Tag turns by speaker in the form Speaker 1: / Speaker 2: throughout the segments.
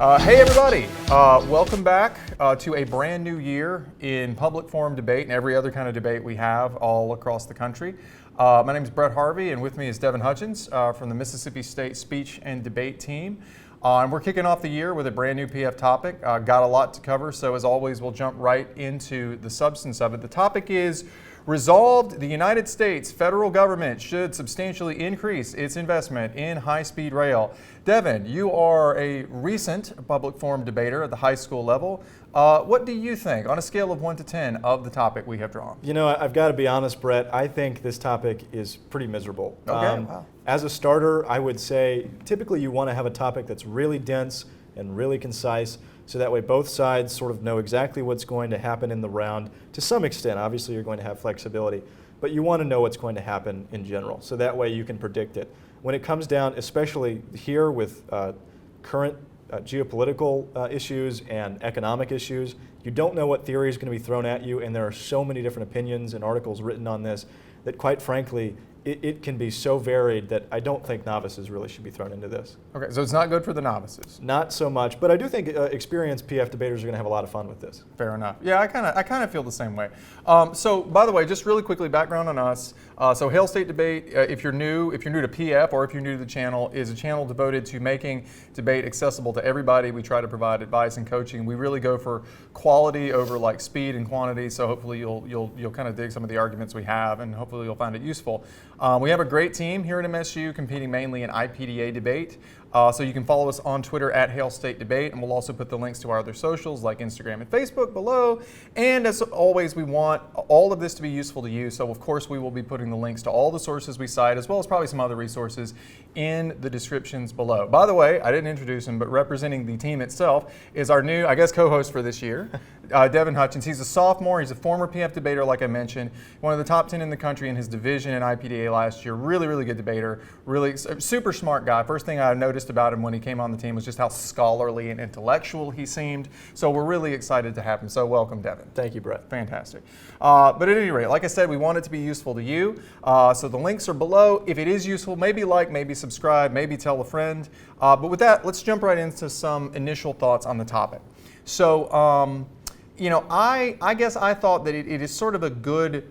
Speaker 1: Hey everybody, welcome back to a brand new year in public forum debate and every other kind of debate we have all across the country. My name is Brett Harvey and with me is Devin Hutchins from the Mississippi State Speech and Debate team. And we're kicking off the year with a brand new PF topic. Got a lot to cover, so as always we'll jump right into the substance of it. The topic is resolved, the United States federal government should substantially increase its investment in high-speed rail. Devin, you are a recent public forum debater at the high school level. What do you think, on a scale of 1 to 10, of the topic we have drawn?
Speaker 2: You know, I've got to be honest, Brett. I think this topic is pretty miserable.
Speaker 1: Okay, wow.
Speaker 2: As a starter, I would say typically you want to have a topic that's really dense and really concise, so that way both sides sort of know exactly what's going to happen in the round. To some extent, obviously you're going to have flexibility, but you want to know what's going to happen in general, so that way you can predict it. When it comes down, especially here with current geopolitical issues and economic issues, you don't know what theory is going to be thrown at you, and there are so many different opinions and articles written on this that quite frankly, it can be so varied that I don't think novices really should be thrown into this.
Speaker 1: Okay, so it's not good for the novices.
Speaker 2: Not so much, but I do think experienced PF debaters are going to have a lot of fun with this.
Speaker 1: Fair enough. Yeah, I kind of feel the same way. So, by the way, just really quickly, background on us. So, Hail State Debate, if you're new to PF or if you're new to the channel, is a channel devoted to making debate accessible to everybody. We try to provide advice and coaching. We really go for quality over like speed and quantity. So, hopefully, you'll kind of dig some of the arguments we have, and hopefully, you'll find it useful. We have a great team here at MSU competing mainly in IPTA debate. So you can follow us on Twitter at Hail State Debate, and we'll also put the links to our other socials like Instagram and Facebook below. And as always, we want all of this to be useful to you. So of course, we will be putting the links to all the sources we cite, as well as probably some other resources in the descriptions below. By the way, I didn't introduce him, but representing the team itself is our new, I guess, co-host for this year, Devin Hutchins. He's a sophomore. He's a former PF debater, like I mentioned, one of the top 10 in the country in his division in IPTA last year. Really, really good debater. Really super smart guy. First thing I noticed about him when he came on the team was just how scholarly and intellectual he seemed. So we're really excited to have him. So welcome, Devin.
Speaker 2: Thank you, Brett.
Speaker 1: Fantastic. But at any rate, like I said, we want it to be useful to you. So the links are below. If it is useful, maybe like, maybe subscribe, maybe tell a friend. But with that, let's jump right into some initial thoughts on the topic. So, you know, I guess I thought that it is sort of a good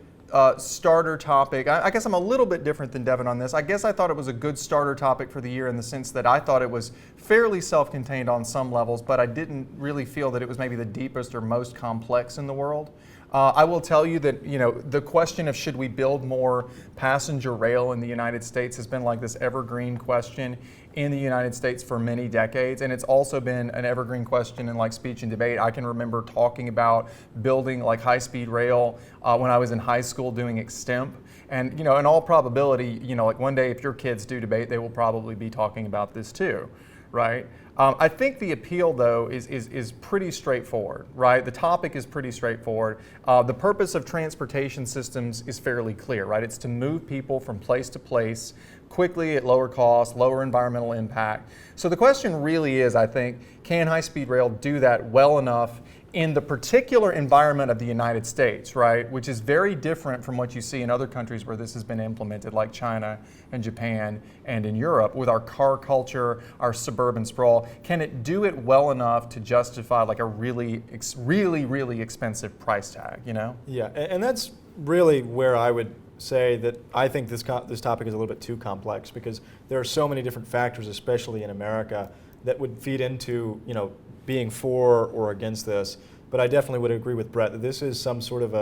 Speaker 1: starter topic. I guess I'm a little bit different than Devin on this. I guess I thought it was a good starter topic for the year in the sense that I thought it was fairly self-contained on some levels, but I didn't really feel that it was maybe the deepest or most complex in the world. I will tell you that, you know, the question of should we build more passenger rail in the United States has been like this evergreen question in the United States for many decades, and it's also been an evergreen question in like speech and debate. I can remember talking about building like high-speed rail when I was in high school doing extemp, and you know, in all probability, you know, like one day if your kids do debate, they will probably be talking about this too, right? I think the appeal, though, is pretty straightforward, right? The topic is pretty straightforward. The purpose of transportation systems is fairly clear, right? It's to move people from place to place quickly at lower cost, lower environmental impact. So the question really is, I think, can high-speed rail do that well enough in the particular environment of the United States, right, which is very different from what you see in other countries where this has been implemented, like China and Japan and in Europe, with our car culture, our suburban sprawl. Can it do it well enough to justify like a really expensive price tag, you know?
Speaker 2: Yeah, and that's really where I would say that I think this topic is a little bit too complex, because there are so many different factors, especially in America, that would feed into, you know, being for or against this. But I definitely would agree with Brett that this is some sort of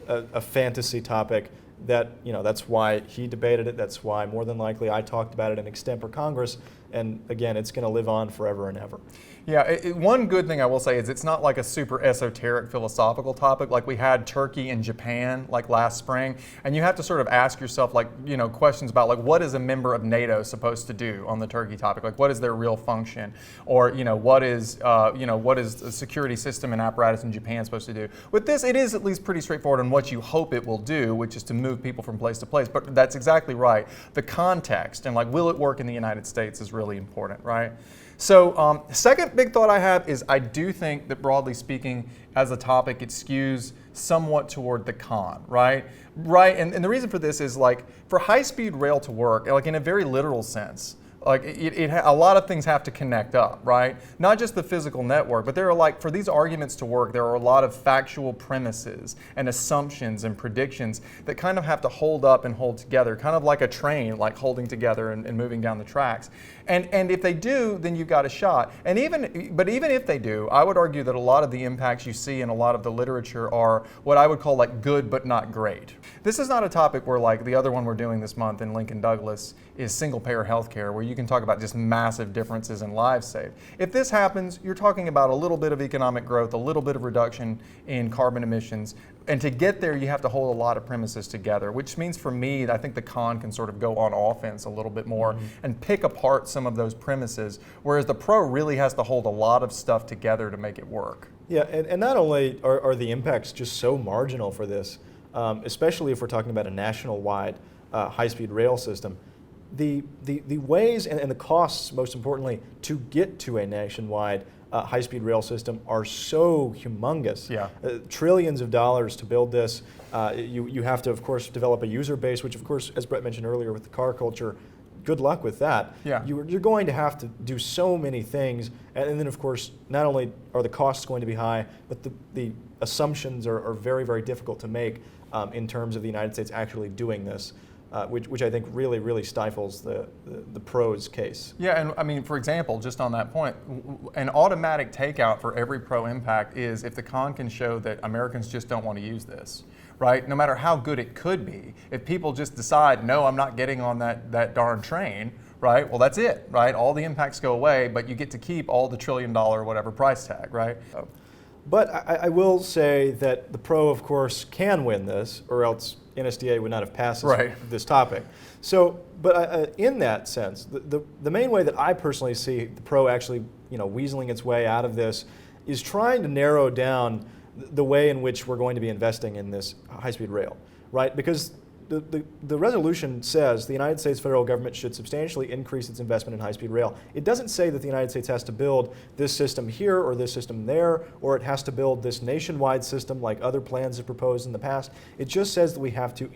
Speaker 2: a fantasy topic that, you know, that's why he debated it. That's why more than likely I talked about it in extemp or Congress. And again, it's going to live on forever and ever.
Speaker 1: Yeah, one good thing I will say is it's not like a super esoteric philosophical topic. Like we had Turkey and Japan like last spring, and you have to sort of ask yourself like, you know, questions about like what is a member of NATO supposed to do on the Turkey topic? Like what is their real function? Or, you know, what is a security system and apparatus in Japan supposed to do? With this, it is at least pretty straightforward on what you hope it will do, which is to move people from place to place. But that's exactly right. The context and like will it work in the United States is really important, right? So second big thought I have is I do think that broadly speaking, as a topic, it skews somewhat toward the con, right? Right, and the reason for this is like for high-speed rail to work, like in a very literal sense, Like a lot of things have to connect up, right? Not just the physical network, but there are for these arguments to work, there are a lot of factual premises and assumptions and predictions that kind of have to hold up and hold together, kind of like a train, like holding together and moving down the tracks. And if they do, then you've got a shot. But even if they do, I would argue that a lot of the impacts you see in a lot of the literature are what I would call like good but not great. This is not a topic where like the other one we're doing this month in Lincoln Douglas is single payer healthcare, where you can talk about just massive differences in lives saved. If this happens, you're talking about a little bit of economic growth, a little bit of reduction in carbon emissions. And to get there, you have to hold a lot of premises together, which means for me, I think the Kahn can sort of go on offense a little bit more and pick apart some of those premises, whereas the pro really has to hold a lot of stuff together to make it work.
Speaker 2: Yeah, and not only are the impacts just so marginal for this, especially if we're talking about a national-wide high-speed rail system, the ways and the costs, most importantly, to get to a nationwide high-speed rail system are so humongous.
Speaker 1: Yeah.
Speaker 2: Trillions of dollars to build this. You have to, of course, develop a user base, which, of course, as Brett mentioned earlier with the car culture, good luck with that.
Speaker 1: Yeah.
Speaker 2: You're going to have to do so many things. And then, of course, not only are the costs going to be high, but the assumptions are very, very difficult to make in terms of the United States actually doing this. Which I think really, really stifles the pro's case.
Speaker 1: Yeah, and I mean, for example, just on that point, an automatic takeout for every pro impact is if the Kahn can show that Americans just don't want to use this, right? No matter how good it could be, if people just decide, no, I'm not getting on that darn train, right? Well, that's it, right? All the impacts go away, but you get to keep all the $1 trillion whatever price tag, right? So.
Speaker 2: But I will say that the pro, of course, can win this, or else NSDA would not have passed this topic. So, but in that sense, the main way that I personally see the pro actually, weaseling its way out of this is trying to narrow down the way in which we're going to be investing in this high-speed rail, right? Because the resolution says the United States federal government should substantially increase its investment in high-speed rail. It doesn't say that the United States has to build this system here or this system there, or it has to build this nationwide system like other plans have proposed in the past. It just says that we have to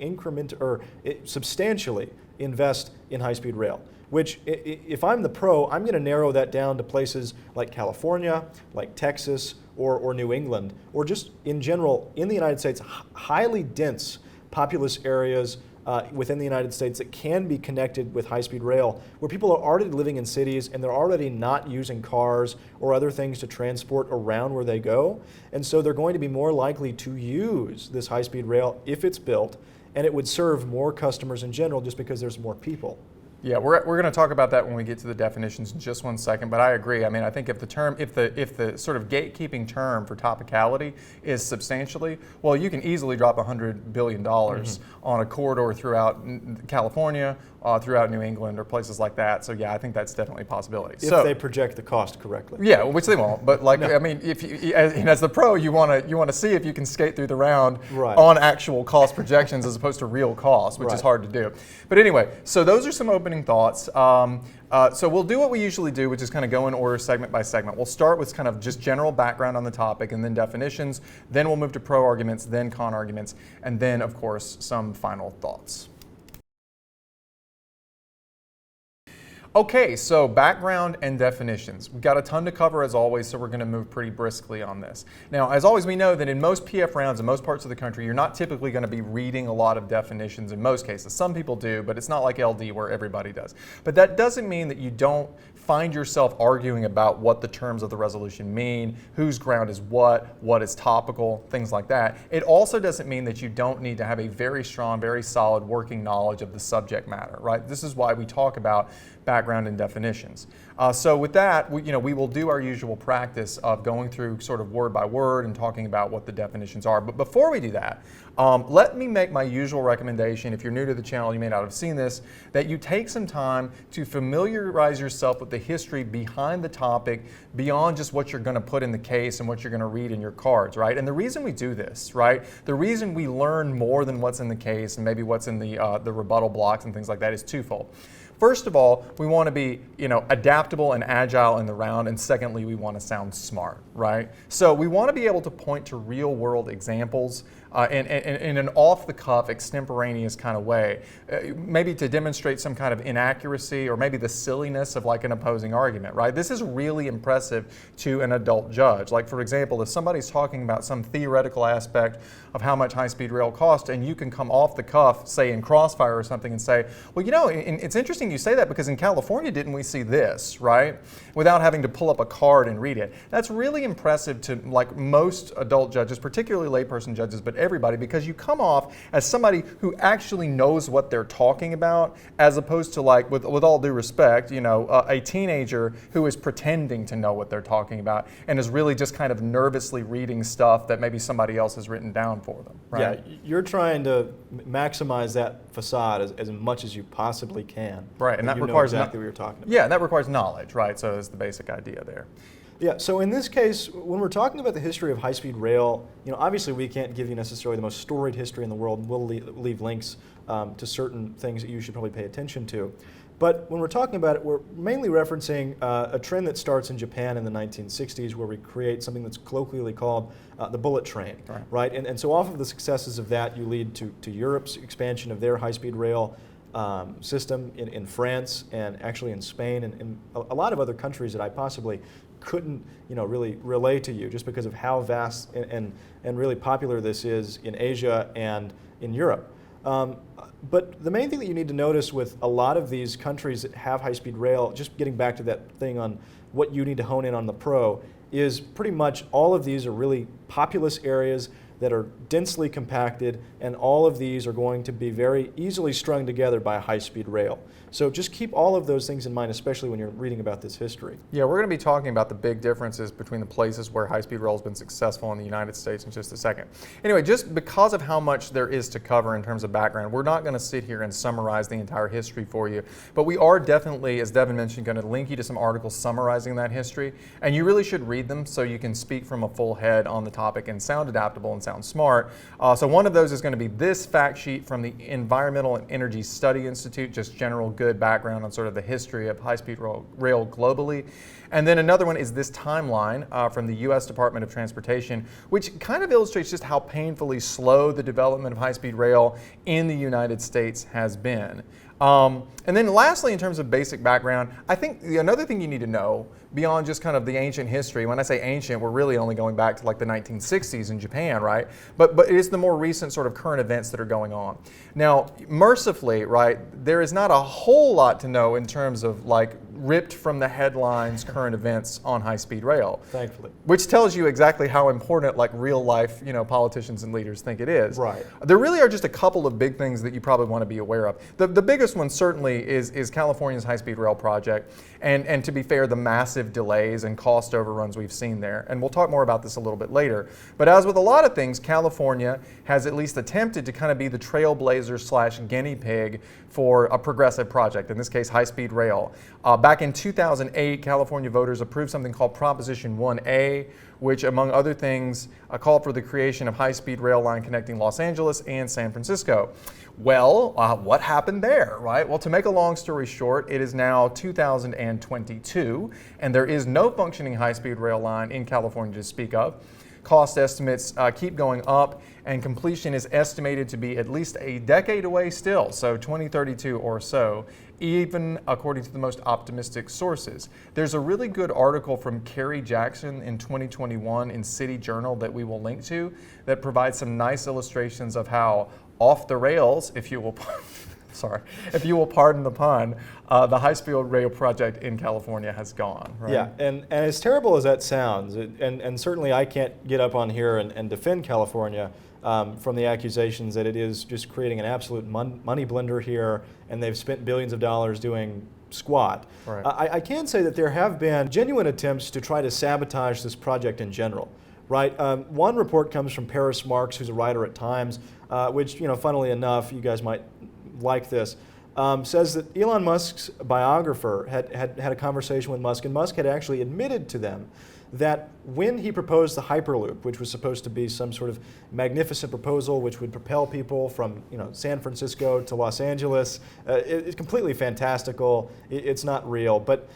Speaker 2: substantially invest in high-speed rail, which if I'm the pro, I'm going to narrow that down to places like California, like Texas, or New England, or just in general in the United States, highly dense populous areas within the United States that can be connected with high-speed rail, where people are already living in cities and they're already not using cars or other things to transport around where they go. And so they're going to be more likely to use this high-speed rail if it's built, and it would serve more customers in general just because there's more people.
Speaker 1: Yeah, we're going to talk about that when we get to the definitions in just one second, but I agree. I mean, I think if the sort of gatekeeping term for topicality is substantially, well, you can easily drop $100 billion on a corridor throughout California, throughout New England, or places like that. So yeah, I think that's definitely a possibility.
Speaker 2: If they project the cost correctly.
Speaker 1: Yeah, which they won't. But like, no. I mean, if you, as the pro, you want to see if you can skate through the round on actual cost projections as opposed to real costs, which is hard to do. But anyway, so those are some opening thoughts. So we'll do what we usually do, which is kind of go in order segment by segment. We'll start with kind of just general background on the topic and then definitions. Then we'll move to pro arguments, then con arguments, and then, of course, some final thoughts. Okay, so background and definitions. We've got a ton to cover as always, so we're going to move pretty briskly on this. Now, as always, we know that in most PF rounds in most parts of the country, you're not typically going to be reading a lot of definitions in most cases. Some people do, but it's not like LD where everybody does. But that doesn't mean that you don't find yourself arguing about what the terms of the resolution mean, whose ground is what is topical, things like that. It also doesn't mean that you don't need to have a very strong, very solid working knowledge of the subject matter, right? This is why we talk about background and definitions. So with that, we will do our usual practice of going through sort of word by word and talking about what the definitions are. But before we do that, let me make my usual recommendation. If you're new to the channel, you may not have seen this, that you take some time to familiarize yourself with the history behind the topic beyond just what you're going to put in the case and what you're going to read in your cards, right? And the reason we do this, right, the reason we learn more than what's in the case and maybe what's in the rebuttal blocks and things like that is twofold. First of all, we want to be, adaptable and agile in the round, and secondly, we want to sound smart, right? So we want to be able to point to real-world examples in an off-the-cuff, extemporaneous kind of way, maybe to demonstrate some kind of inaccuracy or maybe the silliness of like an opposing argument, right? This is really impressive to an adult judge. Like, for example, if somebody's talking about some theoretical aspect of how much high-speed rail costs, and you can come off the cuff, say in Crossfire or something, and say, well, you know, it's interesting you say that because in California, didn't we see this, right? Without having to pull up a card and read it. That's really impressive to like most adult judges, particularly layperson judges, but everybody, because you come off as somebody who actually knows what they're talking about, as opposed to, like, with all due respect, you know, a teenager who is pretending to know what they're talking about and is really just kind of nervously reading stuff that maybe somebody else has written down for them, right?
Speaker 2: Yeah, you're trying to maximize that facade as much as you possibly can.
Speaker 1: Right, and that
Speaker 2: you
Speaker 1: requires
Speaker 2: know exactly what you're talking about.
Speaker 1: Yeah, and that requires knowledge, right? So that's the basic idea there.
Speaker 2: Yeah, so in this case, when we're talking about the history of high-speed rail, you know, obviously we can't give you necessarily the most storied history in the world, and we'll leave links to certain things that you should probably pay attention to. But when we're talking about it, we're mainly referencing a trend that starts in Japan in the 1960s, where we create something that's colloquially called the bullet train, right? And so off of the successes of that, you lead to Europe's expansion of their high-speed rail system in France and actually in Spain and a lot of other countries that I possibly couldn't, you know, really relay to you just because of how vast and really popular this is in Asia and in Europe. But the main thing that you need to notice with a lot of these countries that have high-speed rail, just getting back to that thing on what you need to hone in on the pro, is pretty much all of these are really populous areas that are densely compacted, and all of these are going to be very easily strung together by a high-speed rail. So just keep all of those things in mind, especially when you're reading about this history.
Speaker 1: Yeah, we're going to be talking about the big differences between the places where high-speed rail has been successful in the United States in just a second. Anyway, just because of how much there is to cover in terms of background, we're not going to sit here and summarize the entire history for you, but we are definitely, as Devin mentioned, going to link you to some articles summarizing that history, and you really should read them so you can speak from a full head on the topic and sound adaptable and sound smart. So one of those is going to be this fact sheet from the Environmental and Energy Study Institute, just general good background on sort of the history of high-speed rail globally. And then another one is this timeline from the U.S. Department of Transportation, which kind of illustrates just how painfully slow the development of high-speed rail in the United States has been. And then lastly, in terms of basic background, I think another thing you need to know beyond just kind of the ancient history, when I say ancient, we're really only going back to like the 1960s in Japan, right? But it is the more recent sort of current events that are going on. Now, mercifully, right, there is not a whole lot to know in terms of like ripped from the headlines current events on high-speed rail.
Speaker 2: Thankfully.
Speaker 1: Which tells you exactly how important like real life, you know, politicians and leaders think it is.
Speaker 2: Right.
Speaker 1: There really are just a couple of big things that you probably want to be aware of. The biggest one certainly is California's high-speed rail project, and to be fair, the massive delays and cost overruns we've seen there. And we'll talk more about this a little bit later. But as with a lot of things, California has at least attempted to kind of be the trailblazer / guinea pig for a progressive project, in this case, high-speed rail. Back in 2008, California voters approved something called Proposition 1A, which, among other things, called for the creation of high-speed rail line connecting Los Angeles and San Francisco. Well, what happened there, right? Well, to make a long story short, it is now 2022, and there is no functioning high-speed rail line in California to speak of. Cost estimates keep going up, and completion is estimated to be at least a decade away still, so 2032 or so, even according to the most optimistic sources. There's a really good article from Kerry Jackson in 2021 in City Journal that we will link to that provides some nice illustrations of how off the rails, if you will, if you will pardon the pun, the high-speed rail project in California has gone. Right?
Speaker 2: Yeah, and as terrible as that sounds, and certainly I can't get up on here and defend California from the accusations that it is just creating an absolute money blender here, and they've spent billions of dollars doing squat.
Speaker 1: Right.
Speaker 2: I can say that there have been genuine attempts to try to sabotage this project in general. Right. One report comes from Marx, who's a writer at Times, which, you know, funnily enough, you guys might like this, says that Elon Musk's biographer had a conversation with Musk, and Musk had actually admitted to them that when he proposed the Hyperloop, which was supposed to be some sort of magnificent proposal which would propel people from, you know, San Francisco to Los Angeles, it's completely fantastical. It's not real, but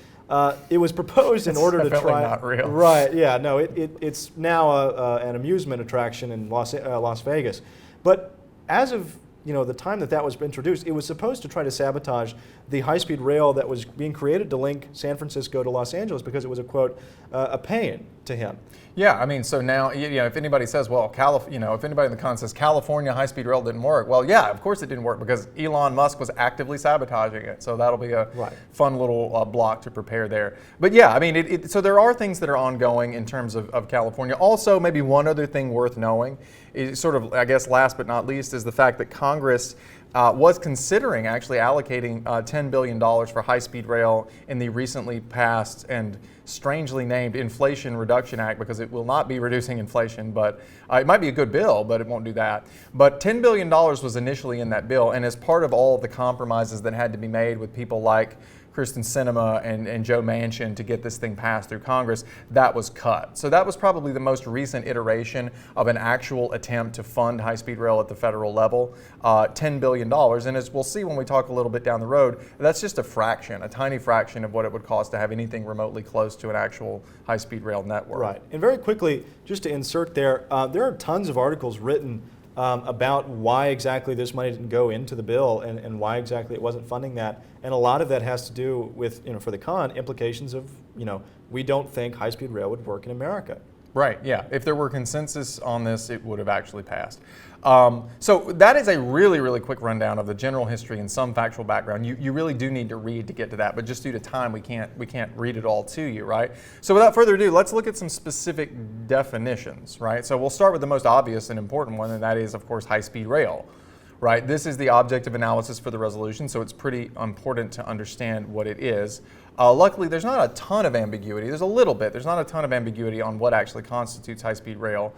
Speaker 2: It was proposed in order to
Speaker 1: definitely
Speaker 2: try.
Speaker 1: not real.
Speaker 2: Right? Yeah. No. It's now an amusement attraction in Las Vegas, but as of the time that was introduced, it was supposed to try to sabotage the high-speed rail that was being created to link San Francisco to Los Angeles because it was a quote a pain to him.
Speaker 1: Yeah, I mean, so now, if anybody says, well, if anybody in the con says California high-speed rail didn't work, well, yeah, of course it didn't work because Elon Musk was actively sabotaging it. So that'll be a fun little block to prepare there. But yeah, I mean, so there are things that are ongoing in terms of California. Also, maybe one other thing worth knowing is sort of, I guess, last but not least, is the fact that Congress was considering actually allocating $10 billion for high-speed rail in the recently passed and strangely named Inflation Reduction Act, because it will not be reducing inflation, but it might be a good bill, but it won't do that. But $10 billion was initially in that bill, and as part of all of the compromises that had to be made with people like Kristen Sinema and Joe Manchin to get this thing passed through Congress, that was cut. So that was probably the most recent iteration of an actual attempt to fund high-speed rail at the federal level, $10 billion. And as we'll see when we talk a little bit down the road, that's just a fraction, a tiny fraction of what it would cost to have anything remotely close to an actual high-speed rail network.
Speaker 2: Right. And very quickly, just to insert there are tons of articles written about why exactly this money didn't go into the bill and why exactly it wasn't funding that. And a lot of that has to do with, for the con, implications of, we don't think high-speed rail would work in America.
Speaker 1: Right, yeah. If there were consensus on this, it would have actually passed. So that is a really, really quick rundown of the general history and some factual background. You really do need to read to get to that, but just due to time, we can't read it all to you, right? So without further ado, let's look at some specific definitions, right? So we'll start with the most obvious and important one, and that is, of course, high-speed rail. Right, this is the object of analysis for the resolution, so it's pretty important to understand what it is. Luckily, there's not a ton of ambiguity. There's a little bit. There's not a ton of ambiguity on what actually constitutes high-speed rail.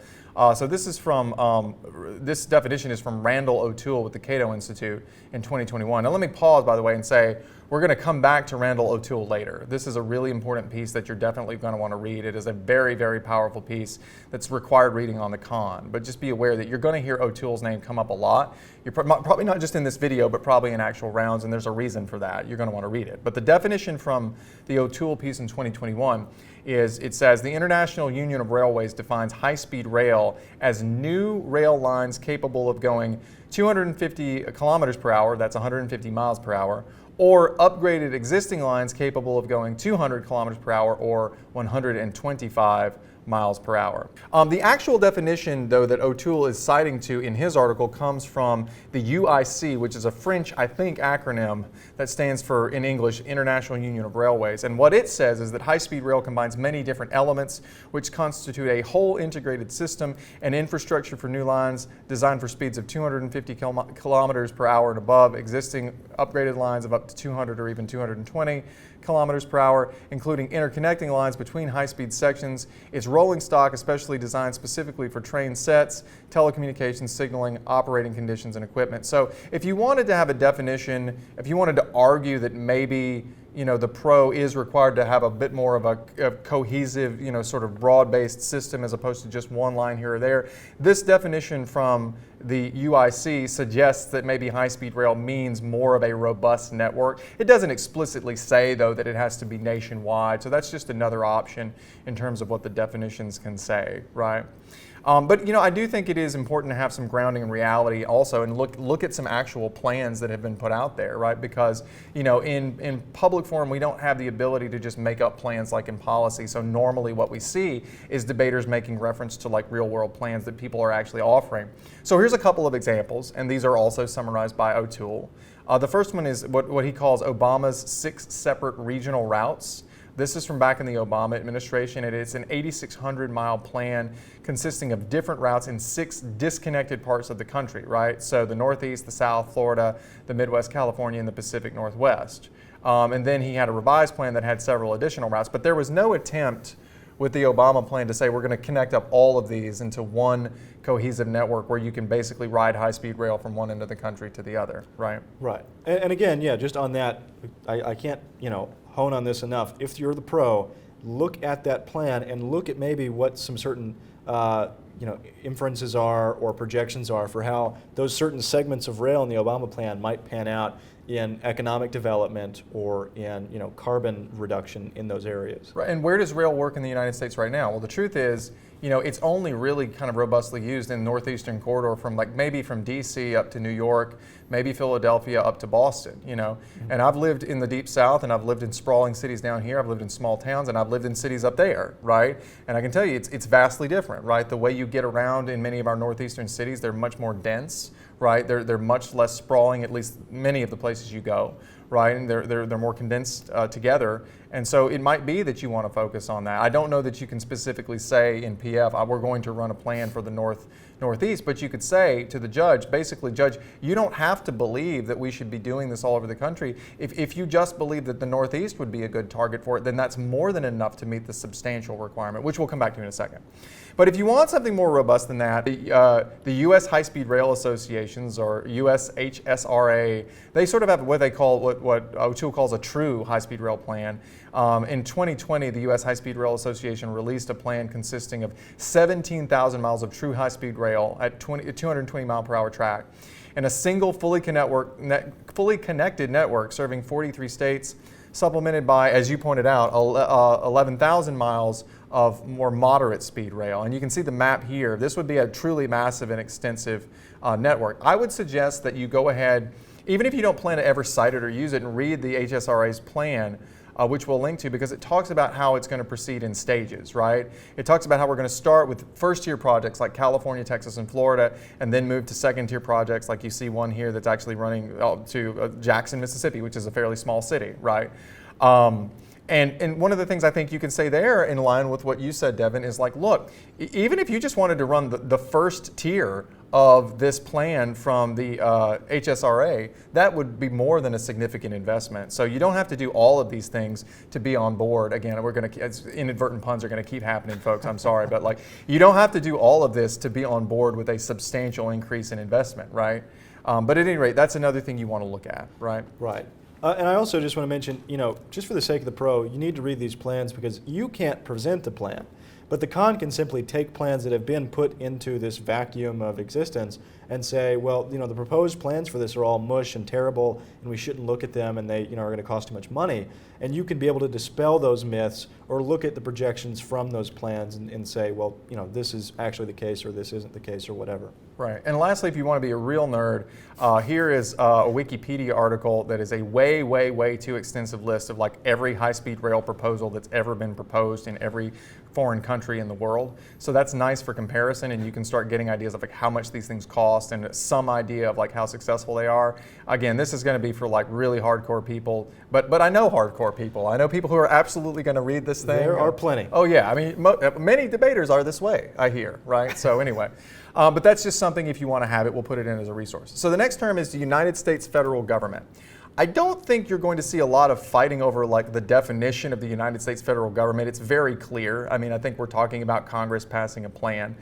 Speaker 1: So this is from this definition is from Randall O'Toole with the Cato Institute in 2021. Now let me pause, by the way, and say we're going to come back to Randall O'Toole later. This is a really important piece that you're definitely going to want to read. It is a very, very powerful piece that's required reading on the con. But just be aware that you're going to hear O'Toole's name come up a lot. You're probably not just in this video, but probably in actual rounds, and there's a reason for that. You're going to want to read it. But the definition from the O'Toole piece in 2021 is, it says, the International Union of Railways defines high-speed rail as new rail lines capable of going 250 kilometers per hour, that's 150 miles per hour, or upgraded existing lines capable of going 200 kilometers per hour or 125 miles per hour. The actual definition, though, that O'Toole is citing to in his article comes from the UIC, which is a French, I think, acronym that stands for, in English, International Union of Railways. And what it says is that high-speed rail combines many different elements which constitute a whole integrated system and infrastructure for new lines designed for speeds of 250 kilometers per hour and above, existing upgraded lines of up to 200 or even 220 kilometers per hour, including interconnecting lines between high-speed sections. It's rolling stock, especially designed specifically for train sets, telecommunications, signaling, operating conditions, and equipment. So if you wanted to have a definition, if you wanted to argue that maybe the pro is required to have a bit more of a cohesive, sort of broad-based system as opposed to just one line here or there, this definition from the UIC suggests that maybe high-speed rail means more of a robust network. It doesn't explicitly say, though, that it has to be nationwide, so that's just another option in terms of what the definitions can say, right? But I do think it is important to have some grounding in reality also, and look at some actual plans that have been put out there, right? Because in public forum we don't have the ability to just make up plans like in policy. So normally what we see is debaters making reference to like real world plans that people are actually offering. So here's a couple of examples, and these are also summarized by O'Toole. The first one is what he calls Obama's 6 separate regional routes. This is from back in the Obama administration, and it's an 8,600-mile plan consisting of different routes in 6 disconnected parts of the country, right? So the Northeast, the South, Florida, the Midwest, California, and the Pacific Northwest. And then he had a revised plan that had several additional routes, but there was no attempt with the Obama plan to say we're going to connect up all of these into one cohesive network where you can basically ride high-speed rail from one end of the country to the other, right?
Speaker 2: Right. And again, yeah, just on that, I can't, hone on this enough. If you're the pro, look at that plan and look at maybe what some certain inferences are or projections are for how those certain segments of rail in the Obama plan might pan out in economic development or in carbon reduction in those areas.
Speaker 1: Right. And where does rail work in the United States right now? Well, the truth is, it's only really kind of robustly used in the northeastern corridor from maybe from DC up to New York, maybe Philadelphia up to Boston, And I've lived in the deep south, and I've lived in sprawling cities down here. I've lived in small towns, and I've lived in cities up there, right? And I can tell you it's vastly different, right? The way you get around in many of our northeastern cities, they're much more dense, right? They're much less sprawling, at least many of the places you go, right? And they're more condensed together. And so it might be that you want to focus on that. I don't know that you can specifically say in PF, we're going to run a plan for the Northeast, but you could say to the judge, basically, Judge, you don't have to believe that we should be doing this all over the country. If you just believe that the Northeast would be a good target for it, then that's more than enough to meet the substantial requirement, which we'll come back to in a second. But if you want something more robust than that, the U.S. High-Speed Rail Associations, or USHSRA, they sort of have what they call what O'Toole calls a true high-speed rail plan. In 2020, the U.S. High-Speed Rail Association released a plan consisting of 17,000 miles of true high-speed rail at 220 mile per hour track, and a single fully connected network serving 43 states, supplemented by, as you pointed out, 11,000 miles of more moderate speed rail. And you can see the map here. This would be a truly massive and extensive network. I would suggest that you go ahead, even if you don't plan to ever cite it or use it, and read the HSRA's plan, which we'll link to, because it talks about how it's going to proceed in stages, right? It talks about how we're going to start with first-tier projects like California, Texas, and Florida, and then move to second-tier projects like you see one here that's actually running to Jackson, Mississippi, which is a fairly small city, right? And one of the things I think you can say there, in line with what you said, Devin, is like, look, even if you just wanted to run the first tier of this plan from the HSRA, that would be more than a significant investment. So you don't have to do all of these things to be on board. Again, inadvertent puns are going to keep happening, folks. I'm sorry, but you don't have to do all of this to be on board with a substantial increase in investment, right? But at any rate, that's another thing you want to look at, right?
Speaker 2: Right. And I also just want to mention, just for the sake of the pro, you need to read these plans because you can't present a plan. But the con can simply take plans that have been put into this vacuum of existence and say, well, the proposed plans for this are all mush and terrible, and we shouldn't look at them, and they are going to cost too much money. And you can be able to dispel those myths or look at the projections from those plans and say, well, this is actually the case, or this isn't the case, or whatever.
Speaker 1: Right. And lastly, if you want to be a real nerd, here is a Wikipedia article that is a way, way, way too extensive list of every high-speed rail proposal that's ever been proposed in every foreign country in the world. So that's nice for comparison, and you can start getting ideas of how much these things cost and some idea of how successful they are. Again, this is going to be for really hardcore people, but I know hardcore people. I know people who are absolutely going to read this thing.
Speaker 2: There are plenty.
Speaker 1: Oh yeah, I mean, many debaters are this way, I hear, right? So anyway. But that's just something, if you want to have it, we'll put it in as a resource. So the next term is the United States federal government. I don't think you're going to see a lot of fighting over the definition of the United States federal government. It's very clear. I mean, I think we're talking about Congress passing a plan.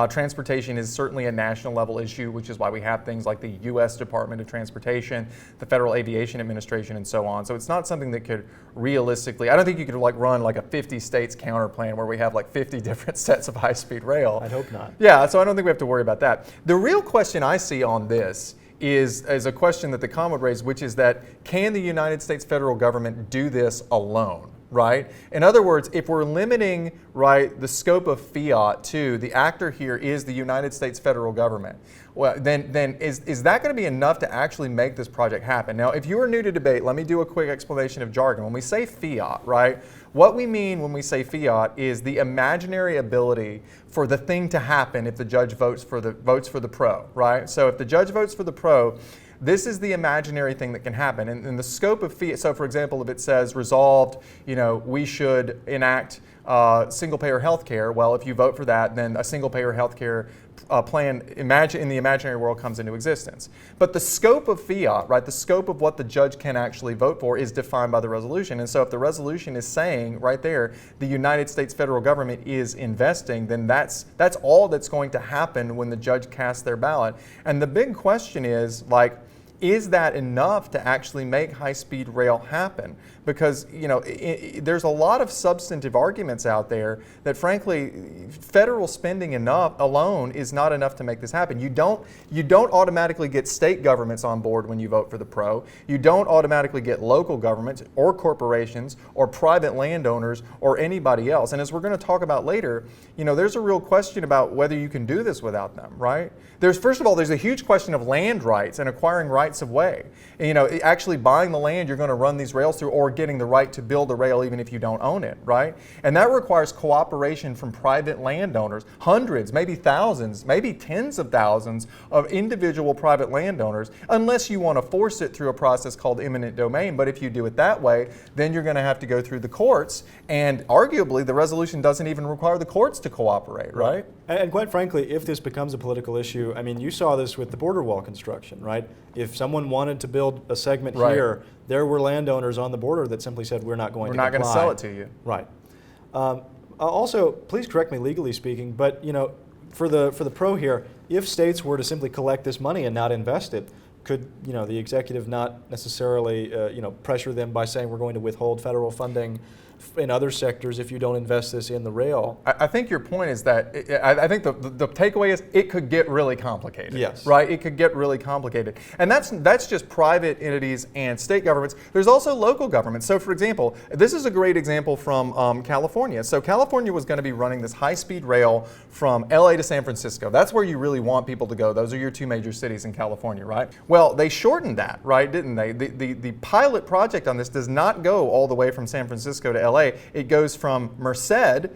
Speaker 1: Transportation is certainly a national level issue, which is why we have things like the U.S. Department of Transportation, the Federal Aviation Administration, and so on. So it's not something that could realistically, I don't think you could run a 50 states counter plan where we have 50 different sets of high-speed rail.
Speaker 2: I'd hope not.
Speaker 1: Yeah, so I don't think we have to worry about that. The real question I see on this is a question that the Kahn would raise, which is that can the United States federal government do this alone? Right? In other words, if we're limiting the scope of fiat to the actor here is the United States federal government, well, then is that going to be enough to actually make this project happen? Now, if you are new to debate, let me do a quick explanation of jargon. When we say fiat, right, what we mean when we say fiat is the imaginary ability for the thing to happen if the judge votes for the pro, right? So if the judge votes for the pro, this is the imaginary thing that can happen. And the scope of fiat, so for example, if it says resolved, we should enact single-payer health care, well, if you vote for that, then a single-payer health care plan in the imaginary world comes into existence. But the scope of fiat, right, the scope of what the judge can actually vote for is defined by the resolution. And so if the resolution is saying right there, the United States federal government is investing, then that's all that's going to happen when the judge casts their ballot. And the big question is, is that enough to actually make high-speed rail happen? Because there's a lot of substantive arguments out there that, frankly, federal spending alone is not enough to make this happen. You don't automatically get state governments on board when you vote for the pro. You don't automatically get local governments or corporations or private landowners or anybody else. And as we're going to talk about later, there's a real question about whether you can do this without them, right? First of all, there's a huge question of land rights and acquiring rights of way. Actually buying the land you're going to run these rails through, or getting the right to build the rail even if you don't own it, right? And that requires cooperation from private landowners, hundreds, maybe thousands, maybe tens of thousands of individual private landowners, unless you want to force it through a process called eminent domain. But if you do it that way, then you're going to have to go through the courts, and arguably the resolution doesn't even require the courts to cooperate, right?
Speaker 2: And quite frankly, if this becomes a political issue, I mean, you saw this with the border wall construction, right? If someone wanted to build a segment here, there were landowners on the border that simply said, we're not going to comply.
Speaker 1: We're not going to sell it to you.
Speaker 2: Right. Also, please correct me legally speaking, but for the pro here, if states were to simply collect this money and not invest it, could the executive not necessarily pressure them by saying we're going to withhold federal funding in other sectors if you don't invest this in the rail?
Speaker 1: I think your point is that I think the takeaway is it could get really complicated.
Speaker 2: Yes.
Speaker 1: Right? It could get really complicated. And that's just private entities and state governments. There's also local governments. So for example, this is a great example from California. So California was going to be running this high-speed rail from LA to San Francisco. That's where you really want people to go. Those are your two major cities in California, right? Well, they shortened that, right, didn't they? The pilot project on this does not go all the way from San Francisco to LA. It goes from Merced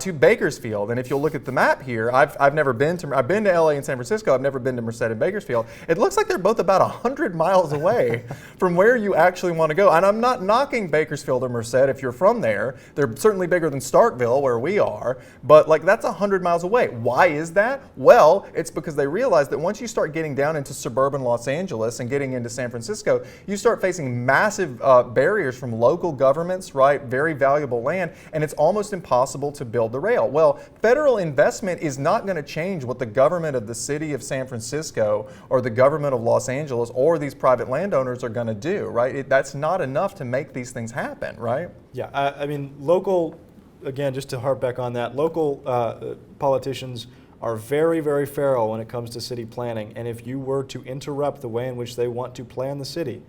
Speaker 1: to Bakersfield. And if you'll look at the map here, I've been to LA and San Francisco. I've never been to Merced and Bakersfield. It looks like they're both about 100 miles away from where you actually want to go. And I'm not knocking Bakersfield or Merced if you're from there. They're certainly bigger than Starkville, where we are, but that's 100 miles away. Why is that? Well, it's because they realize that once you start getting down into suburban Los Angeles and getting into San Francisco, you start facing massive barriers from local governments, right? Very valuable land, and it's almost impossible to build the rail. Well, federal investment is not going to change what the government of the city of San Francisco or the government of Los Angeles or these private landowners are going to do, right? That's not enough to make these things happen, right?
Speaker 2: Yeah, I mean, local, again, just to harp back on that, local politicians are very, very feral when it comes to city planning, and if you were to interrupt the way in which they want to plan the city,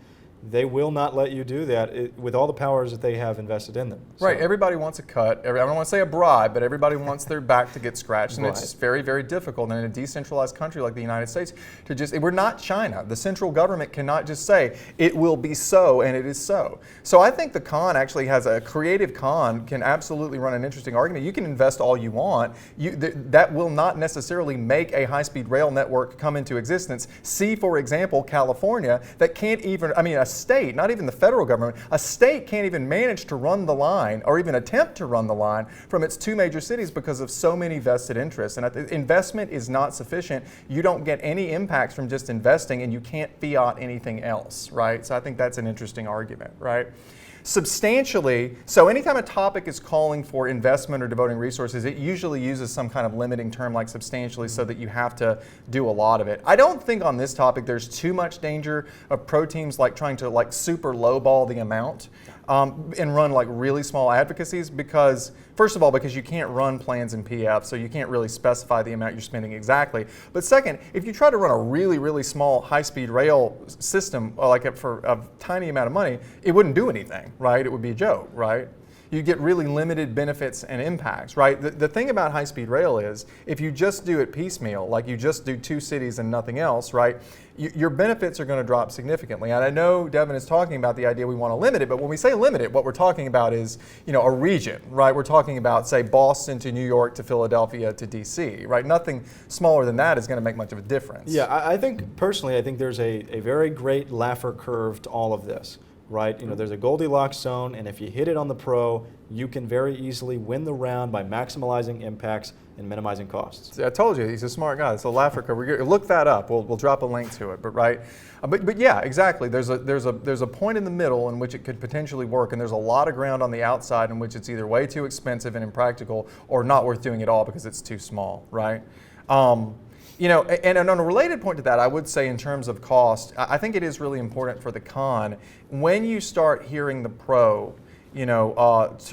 Speaker 2: they will not let you do that with all the powers that they have invested in them.
Speaker 1: Right, everybody wants a cut. I don't want to say a bribe, but everybody wants their back to get scratched. And it's just very, very difficult in a decentralized country like the United States to we're not China. The central government cannot just say, it will be so, and it is so. So I think the con actually has a creative con, can absolutely run an interesting argument. You can invest all you want. That will not necessarily make a high-speed rail network come into existence. See, for example, California, that can't even, a state, not even the federal government, a state can't even manage to run the line or even attempt to run the line from its two major cities because of so many vested interests. And investment is not sufficient. You don't get any impacts from just investing, and you can't fiat anything else, right? So I think that's an interesting argument, right? Substantially, so anytime a topic is calling for investment or devoting resources, it usually uses some kind of limiting term like substantially so that you have to do a lot of it. I don't think on this topic there's too much danger of pro teams trying to super lowball the amount and run really small advocacies because, first of all, because you can't run plans in PF, so you can't really specify the amount you're spending exactly. But second, if you try to run a really, really small high-speed rail system for a tiny amount of money, it wouldn't do anything, right? It would be a joke, right? You get really limited benefits and impacts, right? The thing about high-speed rail is if you just do it piecemeal, like you just do two cities and nothing else, right, your benefits are going to drop significantly. And I know Devin is talking about the idea we want to limit it, but when we say limit it, what we're talking about is, a region, right? We're talking about, say, Boston to New York to Philadelphia to DC, right? Nothing smaller than that is going to make much of a difference.
Speaker 2: Yeah, I think, personally, I think there's a very great Laffer curve to all of this. Right, there's a Goldilocks zone, and if you hit it on the pro, you can very easily win the round by maximizing impacts and minimizing costs.
Speaker 1: I told you, he's a smart guy. It's a Laffer curve. Look that up. We'll drop a link to it. But yeah, exactly. There's a point in the middle in which it could potentially work, and there's a lot of ground on the outside in which it's either way too expensive and impractical, or not worth doing at all because it's too small. Right. And on a related point to that, I would say in terms of cost, I think it is really important for the con, when you start hearing the pro,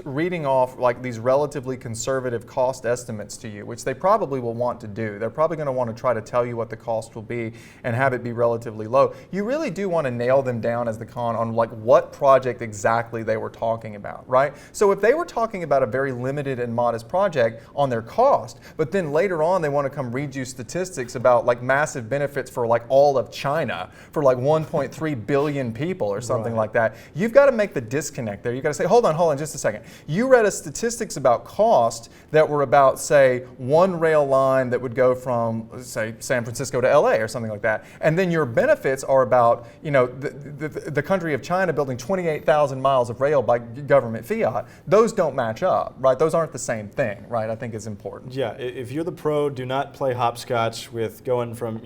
Speaker 1: reading off like these relatively conservative cost estimates to you, which they probably will want to do. They're probably going to want to try to tell you what the cost will be and have it be relatively low. You really do want to nail them down as the con on like what project exactly they were talking about, right? So if they were talking about a very limited and modest project on their cost, but then later on they want to come read you statistics about like massive benefits for like all of China, for like 1.3 billion people or something like that, you've got to make the disconnect there. You've got to say, hold on just a second. You read us statistics about cost that were about, say, one rail line that would go from, say, San Francisco to LA or something like that. And then your benefits are about, the country of China building 28,000 miles of rail by government fiat. Those don't match up, right? Those aren't the same thing, right? I think it's important.
Speaker 2: Yeah, if you're the pro, do not play hopscotch with going from,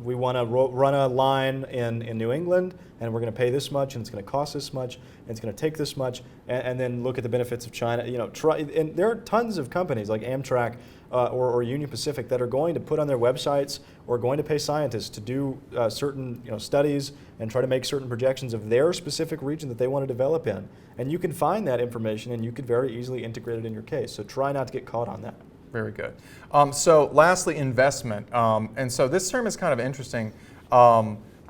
Speaker 2: we want to run a line in New England, and we're going to pay this much, and it's going to cost this much, and it's going to take this much, and then look at the benefits of China. And there are tons of companies like Amtrak or Union Pacific that are going to put on their websites or going to pay scientists to do certain studies and try to make certain projections of their specific region that they want to develop in. And you can find that information, and you could very easily integrate it in your case. So try not to get caught on that.
Speaker 1: Very good. So lastly, investment. And so this term is kind of interesting.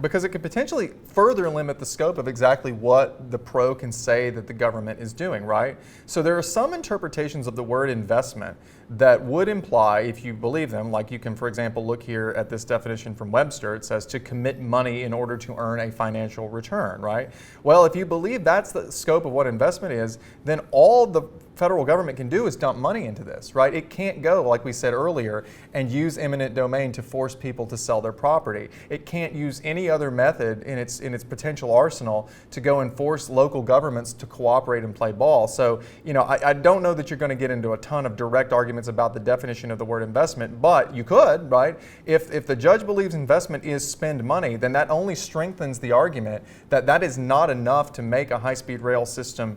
Speaker 1: Because it could potentially further limit the scope of exactly what the pro can say that the government is doing, right? So there are some interpretations of the word investment that would imply, if you believe them, like you can, for example, look here at this definition from Webster. It says to commit money in order to earn a financial return, right? Well, if you believe that's the scope of what investment is, then all the federal government can do is dump money into this, right? It can't go, like we said earlier, and use eminent domain to force people to sell their property. It can't use any other method in its potential arsenal to go and force local governments to cooperate and play ball. So, I don't know that you're going to get into a ton of direct arguments about the definition of the word investment, but you could, right? If the judge believes investment is spend money, then that only strengthens the argument that that is not enough to make a high-speed rail system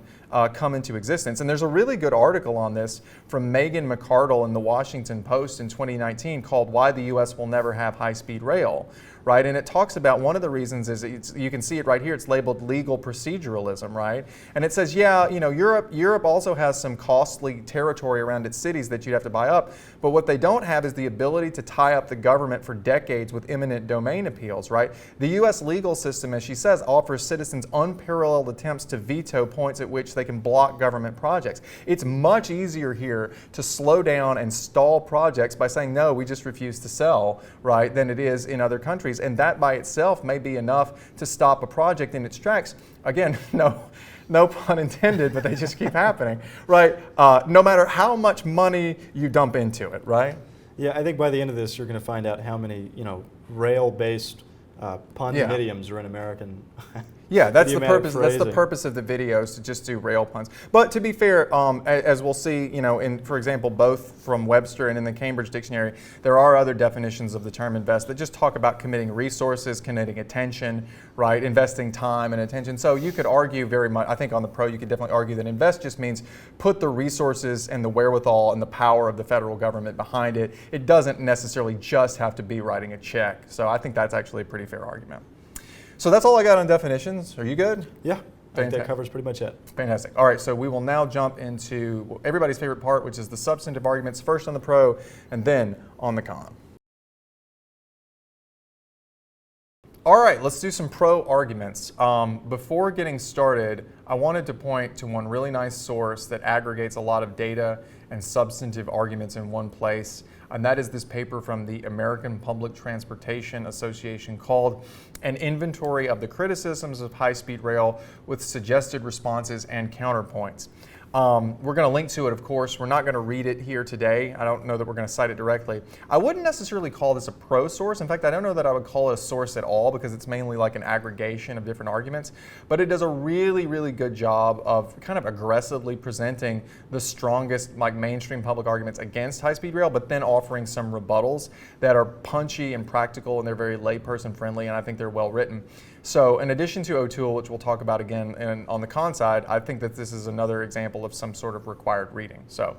Speaker 1: come into existence. And there's a really good article on this from Megan McArdle in the Washington Post in 2019 called "Why the U.S. Will Never Have High-Speed Rail." Right, and it talks about one of the reasons is you can see it right here. It's labeled legal proceduralism, right? And it says, yeah, Europe also has some costly territory around its cities that you'd have to buy up, but what they don't have is the ability to tie up the government for decades with eminent domain appeals, right? The U.S. legal system, as she says, offers citizens unparalleled attempts to veto points at which they can block government projects. It's much easier here to slow down and stall projects by saying, no, we just refuse to sell, right, than it is in other countries. And that by itself may be enough to stop a project in its tracks. Again, no pun intended, but they just keep happening, right? No matter how much money you dump into it, right?
Speaker 2: Yeah, I think by the end of this, you're going to find out how many, rail-based pun-idioms are in American.
Speaker 1: Yeah, that's the purpose. That's the purpose of the videos, to just do rail puns. But to be fair, as we'll see, for example, both from Webster and in the Cambridge Dictionary, there are other definitions of the term invest that just talk about committing resources, committing attention, right, investing time and attention. So you could argue very much. I think on the pro, you could definitely argue that invest just means put the resources and the wherewithal and the power of the federal government behind it. It doesn't necessarily just have to be writing a check. So I think that's actually a pretty fair argument. So that's all I got on definitions. Are you good?
Speaker 2: Yeah, I think that covers pretty much it.
Speaker 1: Fantastic. All right, so we will now jump into everybody's favorite part, which is the substantive arguments, first on the pro and then on the con. All right, let's do some pro arguments. Before getting started, I wanted to point to one really nice source that aggregates a lot of data and substantive arguments in one place, and that is this paper from the American Public Transportation Association called An Inventory of the Criticisms of High-Speed Rail with Suggested Responses and Counterpoints. We're going to link to it, of course. We're not going to read it here today. I don't know that we're going to cite it directly. I wouldn't necessarily call this a pro source. In fact, I don't know that I would call it a source at all because it's mainly like an aggregation of different arguments. But it does a really, really good job of kind of aggressively presenting the strongest mainstream public arguments against high-speed rail, but then offering some rebuttals that are punchy and practical, and they're very layperson friendly, and I think they're well written. So in addition to O'Toole, which we'll talk about again on the con side, I think that this is another example of some sort of required reading. So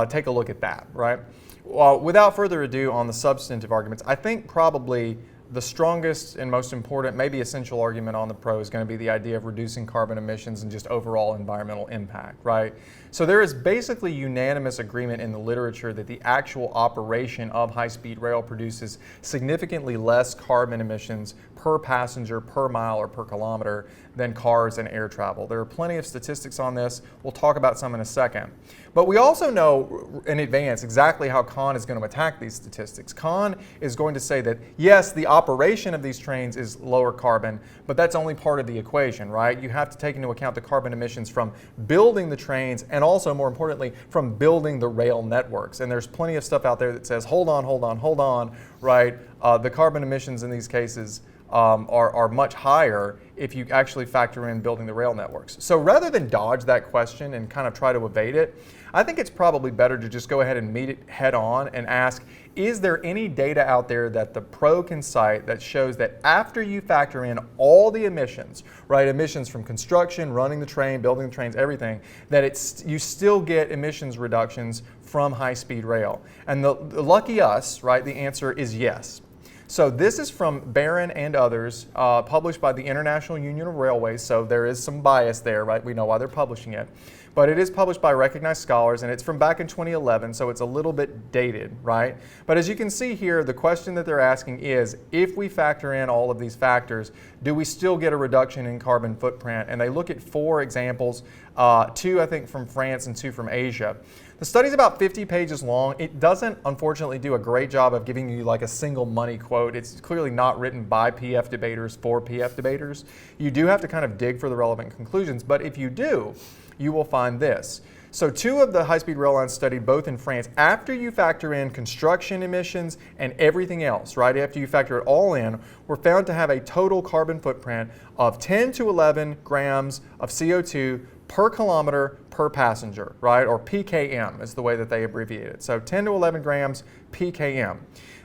Speaker 1: take a look at that, right? Well, without further ado on the substantive arguments, I think probably the strongest and most important, maybe essential argument on the pro is going to be the idea of reducing carbon emissions and just overall environmental impact, right? So there is basically unanimous agreement in the literature that the actual operation of high-speed rail produces significantly less carbon emissions per passenger, per mile, or per kilometer than cars and air travel. There are plenty of statistics on this. We'll talk about some in a second. But we also know in advance exactly how Kahn is going to attack these statistics. Kahn is going to say that, yes, the operation of these trains is lower carbon, but that's only part of the equation, right? You have to take into account the carbon emissions from building the trains and also, more importantly, from building the rail networks. And there's plenty of stuff out there that says, hold on, right? The carbon emissions in these cases are much higher if you actually factor in building the rail networks. So rather than dodge that question and kind of try to evade it, I think it's probably better to just go ahead and meet it head on and ask, is there any data out there that the pro can cite that shows that after you factor in all the emissions, right, emissions from construction, running the train, building the trains, everything, that you still get emissions reductions from high-speed rail? And the lucky us, right, the answer is yes. So this is from Barron and others, published by the International Union of Railways, so there is some bias there, right? We know why they're publishing it. But it is published by recognized scholars, and it's from back in 2011, so it's a little bit dated, right? But as you can see here, the question that they're asking is, if we factor in all of these factors, do we still get a reduction in carbon footprint? And they look at 4 examples, 2 I think from France and 2 from Asia. The study's about 50 pages long. It doesn't, unfortunately, do a great job of giving you like a single money quote. It's clearly not written by PF debaters for PF debaters. You do have to kind of dig for the relevant conclusions, but if you do, you will find this. So 2 of the high-speed rail lines studied both in France, after you factor in construction emissions and everything else, right, after you factor it all in, were found to have a total carbon footprint of 10 to 11 grams of CO2 per kilometer per passenger, right, or ppm is the way that they abbreviate it. So 10 to 11 grams ppm.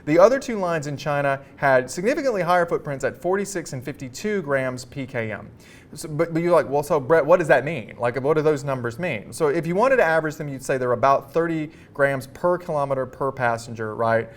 Speaker 1: The other 2 lines in China had significantly higher footprints at 46 and 52 grams ppm. So, but you're like, well, so Brett, what does that mean? Like, what do those numbers mean? So if you wanted to average them, you'd say they're about 30 grams per kilometer per passenger, right,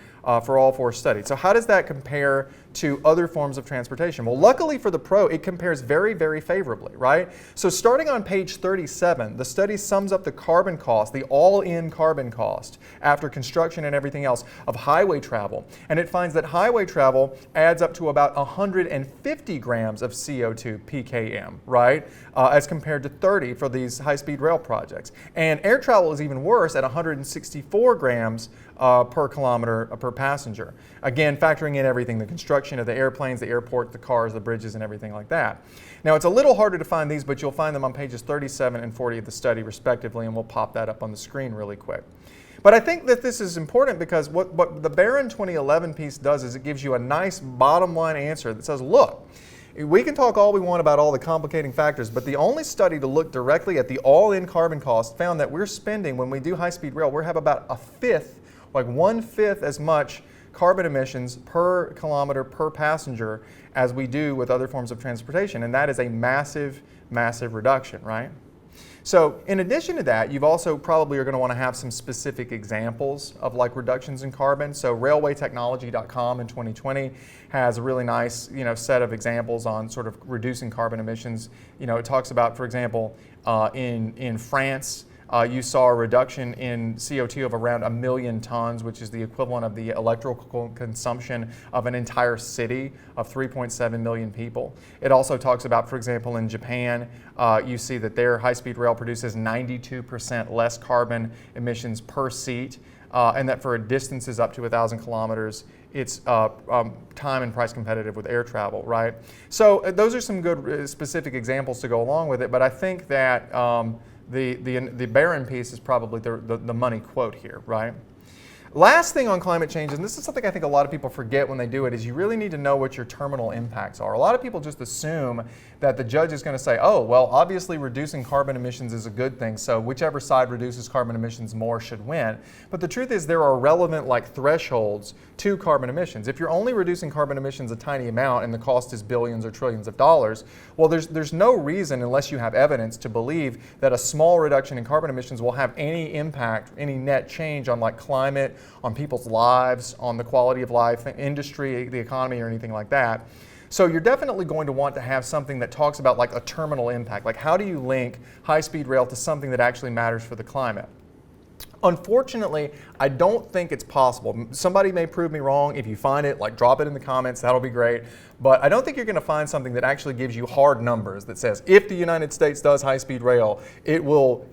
Speaker 1: for all 4 studies. So how does that compare to other forms of transportation? Well, luckily for the pro, it compares very, very favorably, right? So starting on page 37, the study sums up the carbon cost, the all-in carbon cost, after construction and everything else, of highway travel. And it finds that highway travel adds up to about 150 grams of CO2 ppm, right, as compared to 30 for these high-speed rail projects. And air travel is even worse at 164 grams per kilometer per passenger. Again, factoring in everything, the construction of the airplanes, the airport, the cars, the bridges, and everything like that. Now, it's a little harder to find these, but you'll find them on pages 37 and 40 of the study, respectively, and we'll pop that up on the screen really quick. But I think that this is important because what the Barron 2011 piece does is it gives you a nice bottom line answer that says, look, we can talk all we want about all the complicating factors, but the only study to look directly at the all-in carbon cost found that we're spending, when we do high-speed rail, we have about a fifth, like 1/5 as much carbon emissions per kilometer per passenger as we do with other forms of transportation. And that is a massive, massive reduction, right? So in addition to that, you've also probably are going to want to have some specific examples of like reductions in carbon. So railwaytechnology.com in 2020 has a really nice, set of examples on sort of reducing carbon emissions. It talks about, for example, in France, you saw a reduction in CO2 of around 1 million tons, which is the equivalent of the electrical consumption of an entire city of 3.7 million people. It also talks about, for example, in Japan, you see that their high-speed rail produces 92% less carbon emissions per seat, and that for distances up to 1,000 kilometers, it's time and price competitive with air travel, right? So those are some good specific examples to go along with it, but I think that the Barron piece is probably the money quote here, right? Last thing on climate change, and this is something I think a lot of people forget when they do it, is you really need to know what your terminal impacts are. A lot of people just assume that the judge is going to say, oh, well, obviously reducing carbon emissions is a good thing, so whichever side reduces carbon emissions more should win. But the truth is there are relevant thresholds to carbon emissions. If you're only reducing carbon emissions a tiny amount and the cost is billions or trillions of dollars, well, there's no reason, unless you have evidence, to believe that a small reduction in carbon emissions will have any impact, any net change on climate on people's lives, on the quality of life, industry, the economy, or anything like that. So you're definitely going to want to have something that talks about like a terminal impact. Like how do you link high-speed rail to something that actually matters for the climate? Unfortunately, I don't think it's possible. Somebody may prove me wrong. If you find it, like drop it in the comments, that'll be great. But I don't think you're going to find something that actually gives you hard numbers that says if the United States does high-speed rail, it will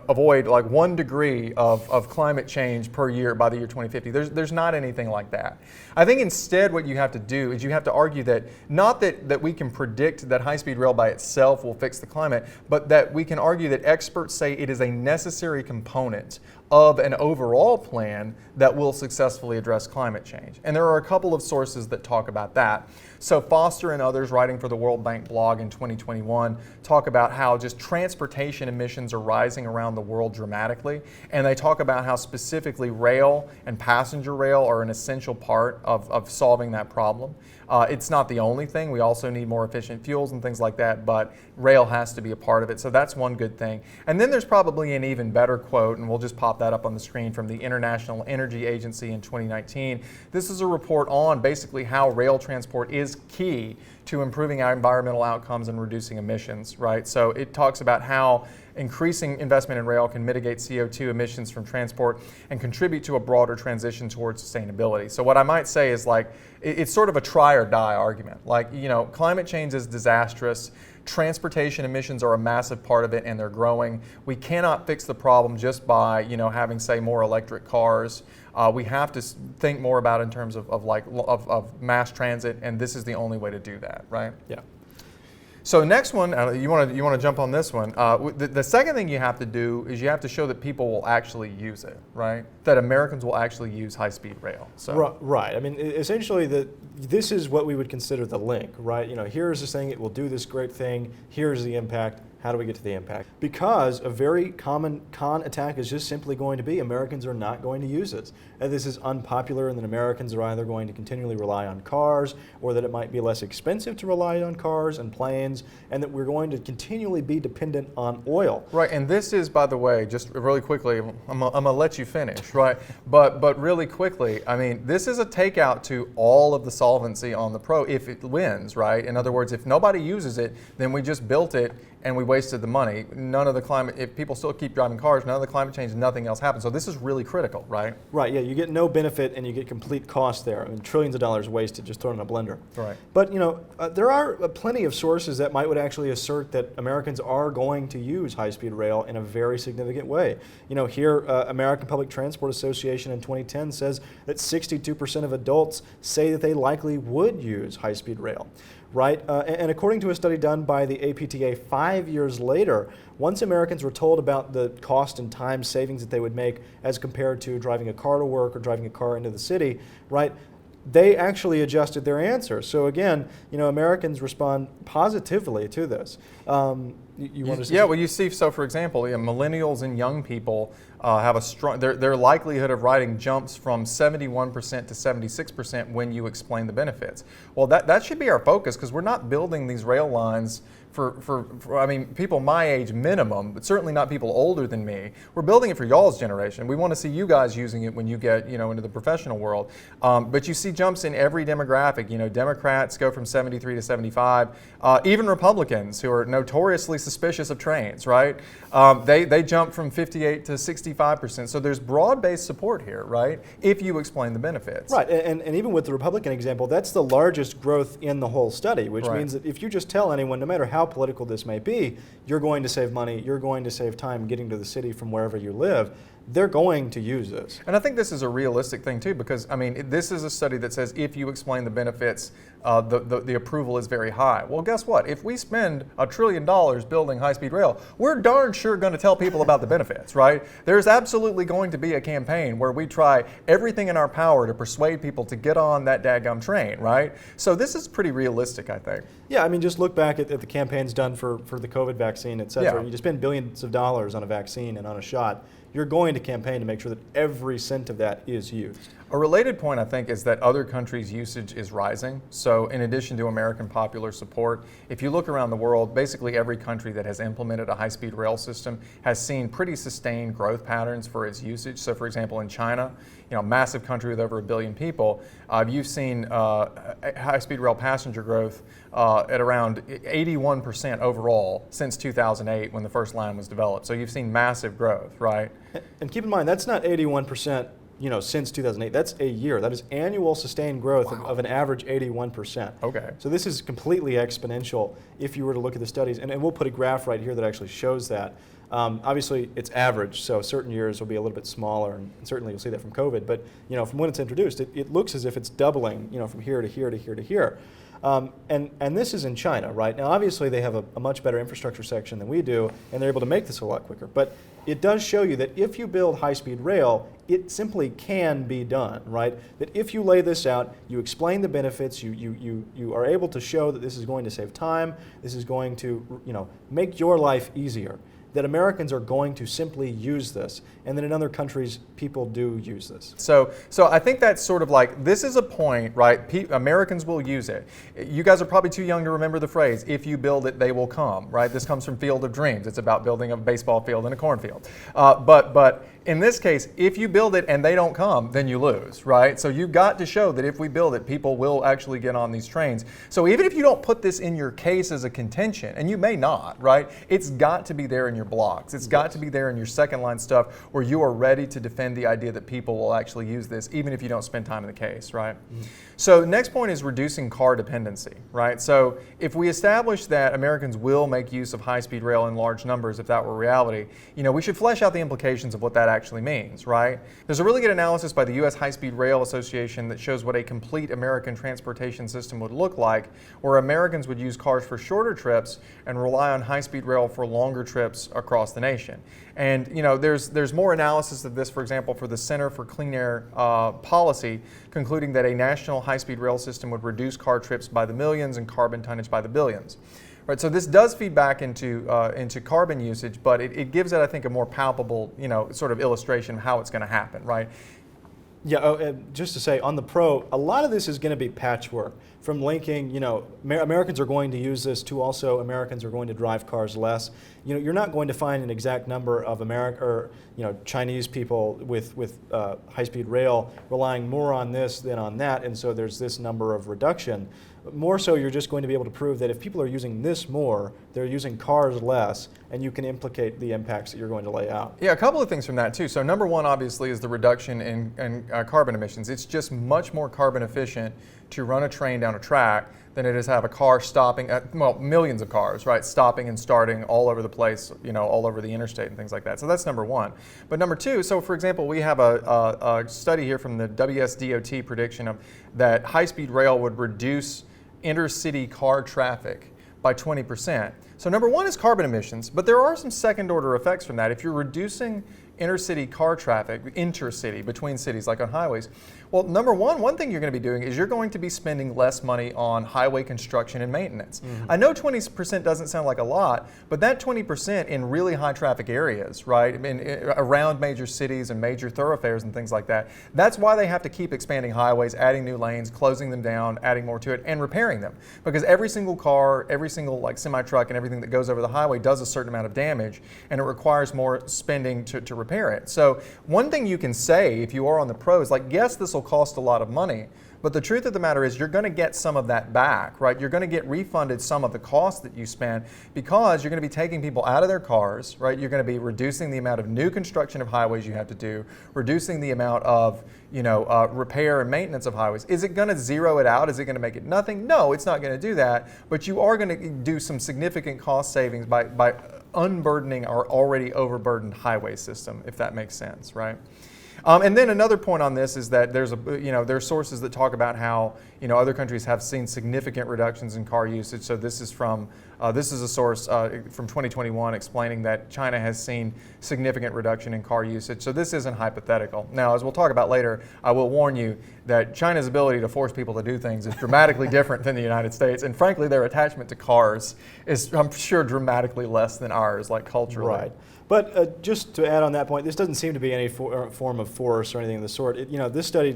Speaker 1: avoid like 1 degree of climate change per year by the year 2050. There's not anything like that. I think instead what you have to do is you have to argue that not that we can predict that high-speed rail by itself will fix the climate, but that we can argue that experts say it is a necessary component of an overall plan that will successfully address climate change. And there are a couple of sources that talk about that. So Foster and others writing for the World Bank blog in 2021 talk about how just transportation emissions are rising around the world dramatically. And they talk about how specifically rail and passenger rail are an essential part of solving that problem. It's not the only thing. We also need more efficient fuels and things like that, but rail has to be a part of it. So that's one good thing. And then there's probably an even better quote, and we'll just pop that up on the screen, from the International Energy Agency in 2019. This is a report on basically how rail transport is key to improving our environmental outcomes and reducing emissions, right? So it talks about how increasing investment in rail can mitigate CO2 emissions from transport and contribute to a broader transition towards sustainability. So what I might say is like, it's sort of a try or die argument. Like, climate change is disastrous. Transportation emissions are a massive part of it, and they're growing. We cannot fix the problem just by, having, say, more electric cars. We have to think more about it in terms of mass transit, and this is the only way to do that, right?
Speaker 2: Yeah.
Speaker 1: So next one, you want to jump on this one. The second thing you have to do is you have to show that people will actually use it, right? That Americans will actually use high-speed rail. So.
Speaker 2: Right. I mean, essentially, this is what we would consider the link, right? Here's this thing, it will do this great thing. Here's the impact. How do we get to the impact? Because a very common con attack is just simply going to be Americans are not going to use it. And this is unpopular, and that Americans are either going to continually rely on cars, or that it might be less expensive to rely on cars and planes, and that we're going to continually be dependent on oil.
Speaker 1: Right, and this is, by the way, just really quickly, I'm gonna let you finish, right? But really quickly, I mean, this is a takeout to all of the solvency on the Pro if it wins, right? In other words, if nobody uses it, then we just built it and we wasted the money. None of the climate, if people still keep driving cars, none of the climate change, nothing else happens. So this is really critical, right?
Speaker 2: Right, yeah, you get no benefit and you get complete cost there. I mean, trillions of dollars wasted just thrown in a blender.
Speaker 1: Right.
Speaker 2: But, there are plenty of sources that would actually assert that Americans are going to use high-speed rail in a very significant way. Here, American Public Transport Association in 2010 says that 62% of adults say that they likely would use high-speed rail. Right, and according to a study done by the APTA 5 years later, once Americans were told about the cost and time savings that they would make as compared to driving a car to work or driving a car into the city, right, they actually adjusted their answer. So again, Americans respond positively to this. You want to say?
Speaker 1: Yeah, well, you see, so for example, millennials and young people have a strong, their likelihood of riding jumps from 71% to 76% when you explain the benefits. Well, that should be our focus, because we're not building these rail lines for people my age minimum, but certainly not people older than me. We're building it for y'all's generation. We want to see you guys using it when you get into the professional world. But you see jumps in every demographic. Democrats go from 73 to 75. Even Republicans, who are notoriously suspicious of trains, right? They jump from 58 to 65%. So there's broad-based support here, right? If you explain the benefits.
Speaker 2: Right, and even with the Republican example, that's the largest growth in the whole study, which means that if you just tell anyone, no matter how political this may be, you're going to save money, you're going to save time getting to the city from wherever you live, they're going to use this.
Speaker 1: And I think this is a realistic thing too, because this is a study that says if you explain the benefits, the approval is very high. Well, guess what? If we spend $1 trillion building high-speed rail, we're darn sure going to tell people about the benefits, right? There's absolutely going to be a campaign where we try everything in our power to persuade people to get on that daggum train, right? So this is pretty realistic, I think.
Speaker 2: Yeah, just look back at the campaigns done for the COVID vaccine, et cetera.
Speaker 1: Yeah.
Speaker 2: You just spend billions of dollars on a vaccine and on a shot. You're going to campaign to make sure that every cent of that is used.
Speaker 1: A related point, I think, is that other countries' usage is rising. So in addition to American popular support, if you look around the world, basically every country that has implemented a high-speed rail system has seen pretty sustained growth patterns for its usage. So for example, in China, a massive country with over 1 billion people, you've seen high-speed rail passenger growth at around 81% overall since 2008 when the first line was developed. So you've seen massive growth, right?
Speaker 2: And keep in mind, that's not 81%. Since 2008, that's a year. That is annual sustained growth of an average 81%.
Speaker 1: Okay.
Speaker 2: So this is completely exponential if you were to look at the studies. And we'll put a graph right here that actually shows that. Obviously, it's average, so certain years will be a little bit smaller, and certainly you'll see that from COVID. But from when it's introduced, it looks as if it's doubling, from here to here to here to here. And this is in China, right? Now, obviously, they have a much better infrastructure section than we do, and they're able to make this a lot quicker. But it does show you that if you build high-speed rail, it simply can be done, right? That if you lay this out, you explain the benefits, you are able to show that this is going to save time, this is going to, make your life easier, that Americans are going to simply use this, and that in other countries, people do use this.
Speaker 1: So I think that's sort of like, this is a point, right? Americans will use it. You guys are probably too young to remember the phrase, if you build it, they will come, right? This comes from Field of Dreams. It's about building a baseball field and a cornfield. But in this case, if you build it and they don't come, then you lose, right? So you've got to show that if we build it, people will actually get on these trains. So even if you don't put this in your case as a contention, and you may not, right? It's got to be there in your blocks. It's got to be there in your second line stuff where you are ready to defend the idea that people will actually use this, even if you don't spend time in the case, right? Mm-hmm. So the next point is reducing car dependency, right? So if we establish that Americans will make use of high-speed rail in large numbers, if that were reality, we should flesh out the implications of what that actually means, right? There's a really good analysis by the U.S. High-Speed Rail Association that shows what a complete American transportation system would look like, where Americans would use cars for shorter trips and rely on high-speed rail for longer trips across the nation. And there's more analysis of this, for example, for the Center for Clean Air Policy, concluding that a national high-speed rail system would reduce car trips by the millions and carbon tonnage by the billions. Right, so this does feed back into carbon usage, but it gives it, I think, a more palpable, sort of illustration of how it's going to happen, right?
Speaker 2: Yeah, just to say, on the pro, a lot of this is going to be patchwork. From linking, Americans are going to use this to also Americans are going to drive cars less. You're not going to find an exact number of Chinese people with high-speed rail relying more on this than on that, and so there's this number of reduction. More so, you're just going to be able to prove that if people are using this more, they're using cars less, and you can implicate the impacts that you're going to lay out.
Speaker 1: Yeah, a couple of things from that too. So number one, obviously, is the reduction in carbon emissions. It's just much more carbon efficient to run a train down a track than it is to have a car stopping, millions of cars, right, stopping and starting all over the place, all over the interstate and things like that. So that's number one. But number two, so for example, we have a study here from the WSDOT prediction of that high-speed rail would reduce intercity car traffic by 20%. So number one is carbon emissions, but there are some second order effects from that. If you're reducing intercity car traffic, intercity, between cities like on highways, well, number one thing you're going to be doing is you're going to be spending less money on highway construction and maintenance. Mm-hmm. I know 20% doesn't sound like a lot, but that 20% in really high traffic areas, right, around major cities and major thoroughfares and things like that, that's why they have to keep expanding highways, adding new lanes, closing them down, adding more to it, and repairing them. Because every single car, every single semi-truck and everything that goes over the highway does a certain amount of damage, and it requires more spending to repair it. So one thing you can say if you are on the pros, yes, this will cost a lot of money, but the truth of the matter is you're going to get some of that back, right? You're going to get refunded some of the cost that you spent because you're going to be taking people out of their cars, right? You're going to be reducing the amount of new construction of highways you have to do, reducing the amount of repair and maintenance of highways. Is it going to zero it out? Is it going to make it nothing? No, it's not going to do that, but you are going to do some significant cost savings by unburdening our already overburdened highway system, if that makes sense, right? And then another point on this is that there's sources that talk about how other countries have seen significant reductions in car usage. So this is a source from 2021 explaining that China has seen significant reduction in car usage. So this isn't hypothetical. Now, as we'll talk about later, I will warn you that China's ability to force people to do things is dramatically different than the United States, and frankly, their attachment to cars is, I'm sure, dramatically less than ours, culturally.
Speaker 2: Right. But just to add on that point, this doesn't seem to be any form of force or anything of the sort. This study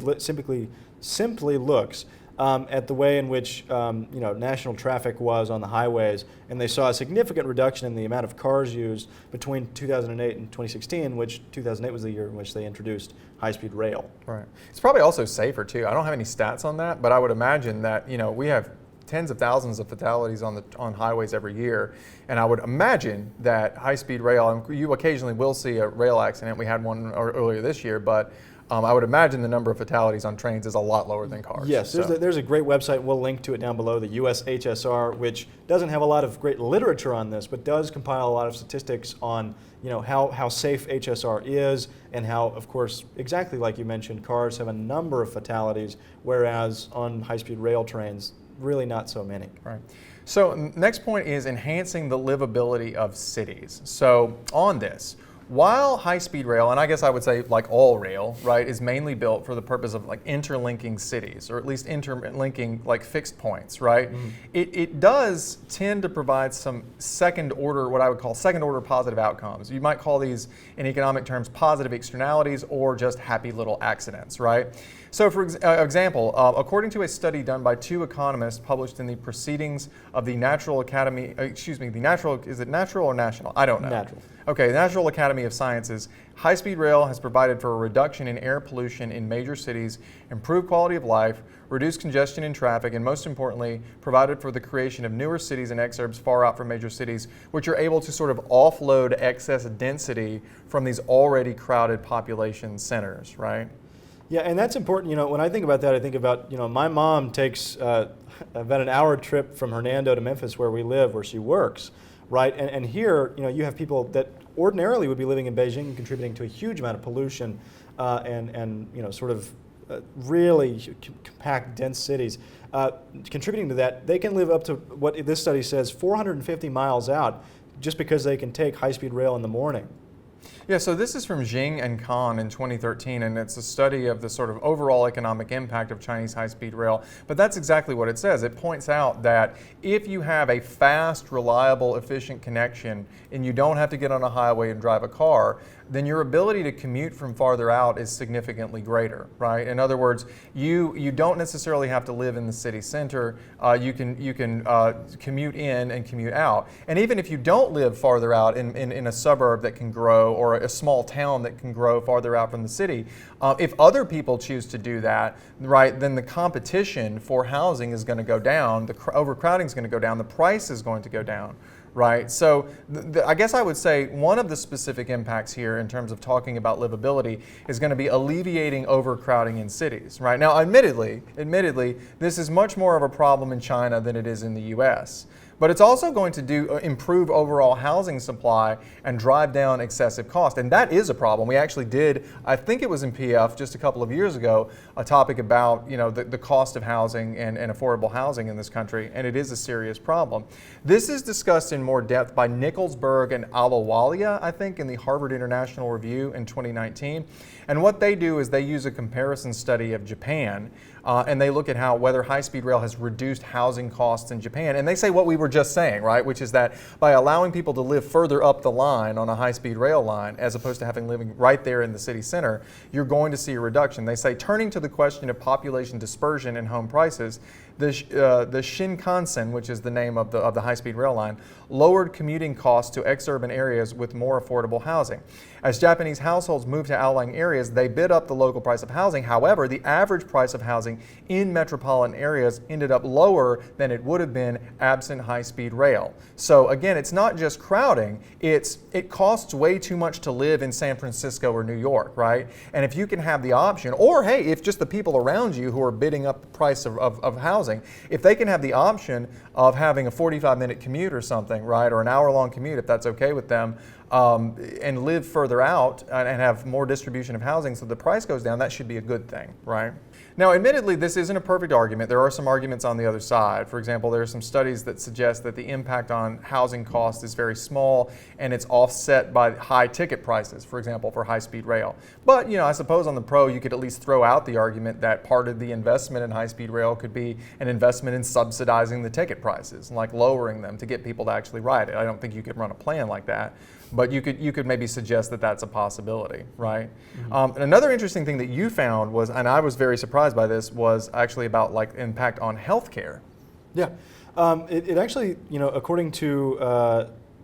Speaker 2: simply looks at the way in which national traffic was on the highways, and they saw a significant reduction in the amount of cars used between 2008 and 2016, which 2008 was the year in which they introduced high-speed rail.
Speaker 1: Right. It's probably also safer too. I don't have any stats on that, but I would imagine that we have tens of thousands of fatalities on highways every year, and I would imagine that high-speed rail. And you occasionally will see a rail accident. We had one earlier this year, but I would imagine the number of fatalities on trains is a lot lower than cars.
Speaker 2: Yes, there's a great website, we'll link to it down below, the USHSR, which doesn't have a lot of great literature on this, but does compile a lot of statistics on how safe HSR is, and how, of course, exactly like you mentioned, cars have a number of fatalities, whereas on high-speed rail trains, really not so many.
Speaker 1: Right. So next point is enhancing the livability of cities. So on this, while high-speed rail, and I guess I would say like all rail, right, is mainly built for the purpose of like interlinking cities, or at least interlinking like fixed points, right? Mm-hmm. It does tend to provide some second order, what I would call second order positive outcomes. You might call these in economic terms positive externalities or just happy little accidents, right? So for example, according to a study done by two economists published in the Proceedings of the Natural Academy, is it natural or national? I don't know.
Speaker 2: Natural.
Speaker 1: Okay, the National Academy of Sciences, high-speed rail has provided for a reduction in air pollution in major cities, improved quality of life, reduced congestion in traffic, and most importantly, provided for the creation of newer cities and exurbs far out from major cities, which are able to sort of offload excess density from these already crowded population centers, right?
Speaker 2: Yeah, and that's important. When I think about that, I think about, my mom takes about an hour trip from Hernando to Memphis, where we live, where she works, right? And here, you have people that ordinarily would be living in Beijing and contributing to a huge amount of pollution and sort of really compact, dense cities. Contributing to that, they can live up to what this study says, 450 miles out, just because they can take high-speed rail in the morning.
Speaker 1: Yeah, so this is from Zheng and Kahn in 2013, and it's a study of the sort of overall economic impact of Chinese high-speed rail. But that's exactly what it says. It points out that if you have a fast, reliable, efficient connection, and you don't have to get on a highway and drive a car, then your ability to commute from farther out is significantly greater, right? In other words, you don't necessarily have to live in the city center. You can commute in and commute out. And even if you don't live farther out in a suburb that can grow, or a small town that can grow farther out from the city, if other people choose to do that, right, then the competition for housing is going to go down, the overcrowding is going to go down, the price is going to go down. Right, so I guess I would say one of the specific impacts here in terms of talking about livability is going to be alleviating overcrowding in cities. Right now, admittedly, this is much more of a problem in China than it is in the U.S. But it's also going to improve overall housing supply and drive down excessive cost. And that is a problem. We actually did, I think it was in PF just a couple of years ago, a topic about the cost of housing and affordable housing in this country, and it is a serious problem. This is discussed in more depth by Nicholsberg and Alawalia, I think, in the Harvard International Review in 2019. And what they do is they use a comparison study of Japan, and they look at whether high-speed rail has reduced housing costs in Japan. And they say what we were just saying, right, which is that by allowing people to live further up the line on a high-speed rail line, as opposed to living right there in the city center, you're going to see a reduction. They say, turning to the question of population dispersion and home prices, the Shinkansen, which is the name of the high-speed rail line, lowered commuting costs to exurban areas with more affordable housing. As Japanese households moved to outlying areas, they bid up the local price of housing. However, the average price of housing in metropolitan areas ended up lower than it would have been absent high-speed rail. So again, it's not just crowding, it costs way too much to live in San Francisco or New York, right? And if you can have the option, or hey, if just the people around you who are bidding up the price of housing, if they can have the option of having a 45-minute commute or something, right, or an hour-long commute, if that's okay with them, and live further out and have more distribution of housing so the price goes down, that should be a good thing, right? Now, admittedly, this isn't a perfect argument. There are some arguments on the other side. For example, there are some studies that suggest that the impact on housing cost is very small and it's offset by high ticket prices, for example, for high-speed rail. But, I suppose on the pro, you could at least throw out the argument that part of the investment in high-speed rail could be an investment in subsidizing the ticket prices, like lowering them to get people to actually ride it. I don't think you could run a plan like that. but you could maybe suggest that that's a possibility, right? And another interesting thing that you found was, and I was very surprised by this, was actually about like impact on healthcare.
Speaker 2: Yeah, it actually, according to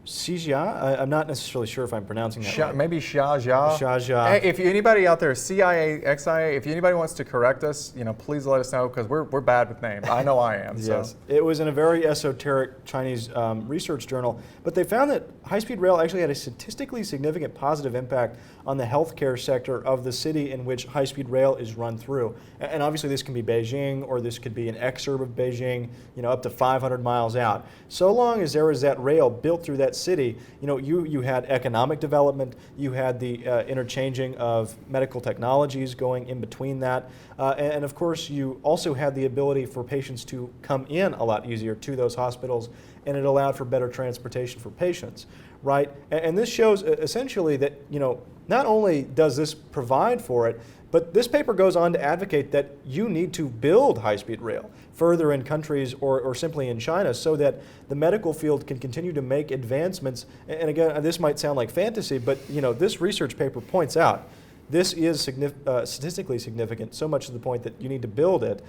Speaker 2: Xia, I'm not necessarily sure if I'm pronouncing that right.
Speaker 1: Maybe Xia. Hey, if anybody out there, CIA, XIA, if anybody wants to correct us, please let us know, because we're bad with names. I know I am.
Speaker 2: Yes.
Speaker 1: So.
Speaker 2: It was in a very esoteric Chinese research journal, but they found that high-speed rail actually had a statistically significant positive impact on the healthcare sector of the city in which high-speed rail is run through. And obviously this can be Beijing, or this could be an exurb of Beijing, up to 500 miles out. So long as there was that rail built through that city, you had economic development, you had the interchanging of medical technologies going in between that, and of course you also had the ability for patients to come in a lot easier to those hospitals, and it allowed for better transportation for patients, right? And this shows essentially that, not only does this provide for it, but this paper goes on to advocate that you need to build high-speed rail further in countries or simply in China, so that the medical field can continue to make advancements. And again, this might sound like fantasy, but this research paper points out this is statistically significant, so much to the point that you need to build it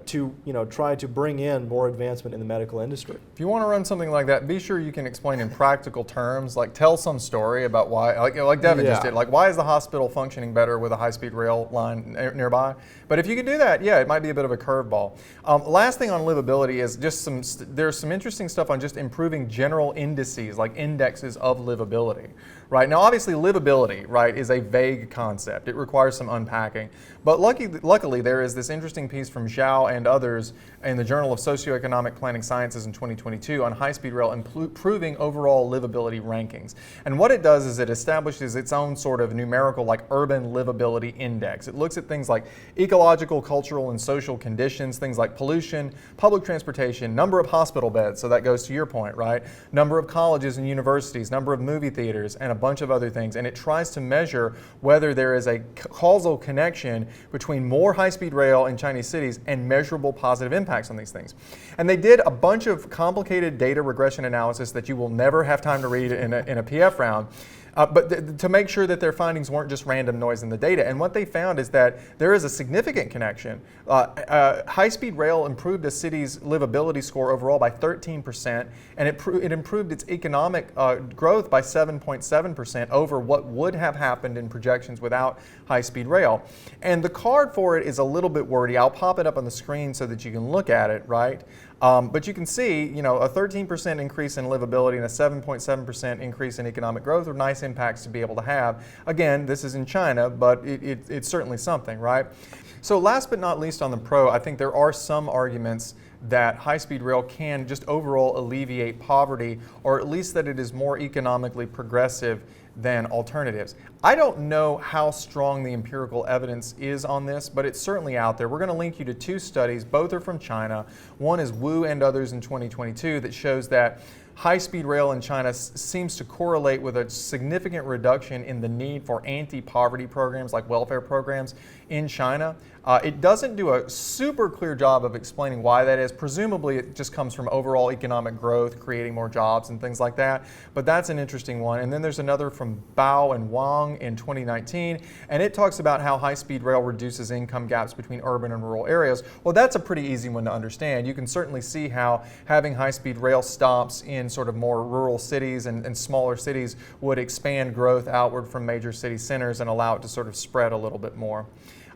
Speaker 2: to try to bring in more advancement in the medical industry.
Speaker 1: If you want to run something like that, be sure you can explain in practical terms, like tell some story about why, like Devin just did, like why is the hospital functioning better with a high-speed rail line nearby? But if you can do that, yeah, it might be a bit of a curveball. Last thing on livability is just there's some interesting stuff on just improving general indices, like indexes of livability. Right, now obviously livability, right, is a vague concept. It requires some unpacking. But luckily there is this interesting piece from Zhao and others in the Journal of Socioeconomic Planning Sciences in 2022 on high-speed rail improving overall livability rankings. And what it does is it establishes its own sort of numerical, like urban livability index. It looks at things like ecological, cultural, and social conditions, things like pollution, public transportation, number of hospital beds, so that goes to your point, right? Number of colleges and universities, number of movie theaters, and a bunch of other things. And it tries to measure whether there is a causal connection between more high-speed rail in Chinese cities and measurable positive impacts on these things. And they did a bunch of complicated data regression analysis that you will never have time to read in a PF round. But to make sure that their findings weren't just random noise in the data. And what they found is that there is a significant connection. High-speed rail improved a city's livability score overall by 13%, and it improved its economic growth by 7.7% over what would have happened in projections without high-speed rail. And the card for it is a little bit wordy. I'll pop it up on the screen so that you can look at it, right? But you can see, a 13% increase in livability and a 7.7% increase in economic growth are nice impacts to be able to have. Again, this is in China, but it's certainly something, right? So last but not least on the pro, I think there are some arguments that high-speed rail can just overall alleviate poverty, or at least that it is more economically progressive than alternatives. I don't know how strong the empirical evidence is on this, but it's certainly out there. We're going to link you to two studies. Both are from China. One is Wu and others in 2022 that shows that high-speed rail in China seems to correlate with a significant reduction in the need for anti-poverty programs like welfare programs in China. It doesn't do a super clear job of explaining why that is. Presumably it just comes from overall economic growth, creating more jobs and things like that. But that's an interesting one. And then there's another from Bao and Wang in 2019, and it talks about how high-speed rail reduces income gaps between urban and rural areas. Well, that's a pretty easy one to understand. You can certainly see how having high-speed rail stops in sort of more rural cities and smaller cities would expand growth outward from major city centers and allow it to sort of spread a little bit more.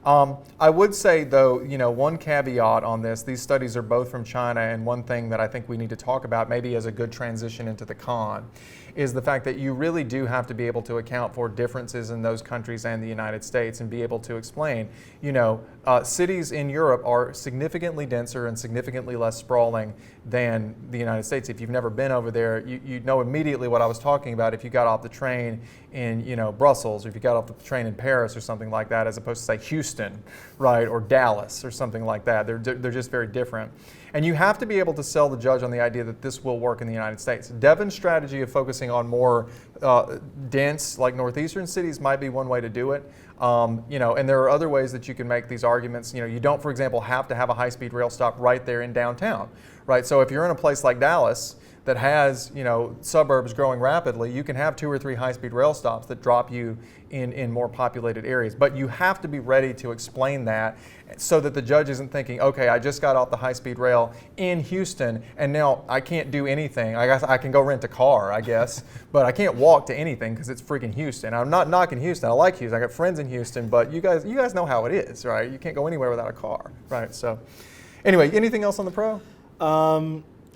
Speaker 1: I would say, though, one caveat on this, these studies are both from China, and one thing that I think we need to talk about maybe as a good transition into the con is the fact that you really do have to be able to account for differences in those countries and the United States and be able to explain, cities in Europe are significantly denser and significantly less sprawling than the United States. If you've never been over there, you know immediately what I was talking about if you got off the train in Brussels, or if you got off the train in Paris or something like that, as opposed to say Houston, right, or Dallas or something like that. They're just very different. And you have to be able to sell the judge on the idea that this will work in the United States. Devin's strategy of focusing on more dense, like northeastern cities, might be one way to do it. And there are other ways that you can make these arguments. You don't, for example, have to have a high-speed rail stop right there in downtown, right? So if you're in a place like Dallas, that has, suburbs growing rapidly, you can have 2 or 3 high-speed rail stops that drop you in more populated areas. But you have to be ready to explain that so that the judge isn't thinking, okay, I just got off the high-speed rail in Houston and now I can't do anything. I guess I can go rent a car, I guess, but I can't walk to anything because it's freaking Houston. I'm not knocking Houston. I like Houston. I got friends in Houston, but you guys know how it is, right? You can't go anywhere without a car, right? So anyway, anything else on the pro?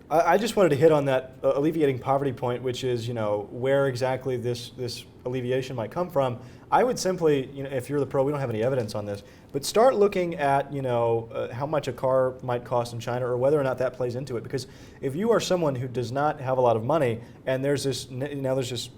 Speaker 2: I just wanted to hit on that alleviating poverty point, which is, where exactly this alleviation might come from. I would simply, if you're the pro, we don't have any evidence on this, but start looking at, how much a car might cost in China or whether or not that plays into it. Because if you are someone who does not have a lot of money and there's this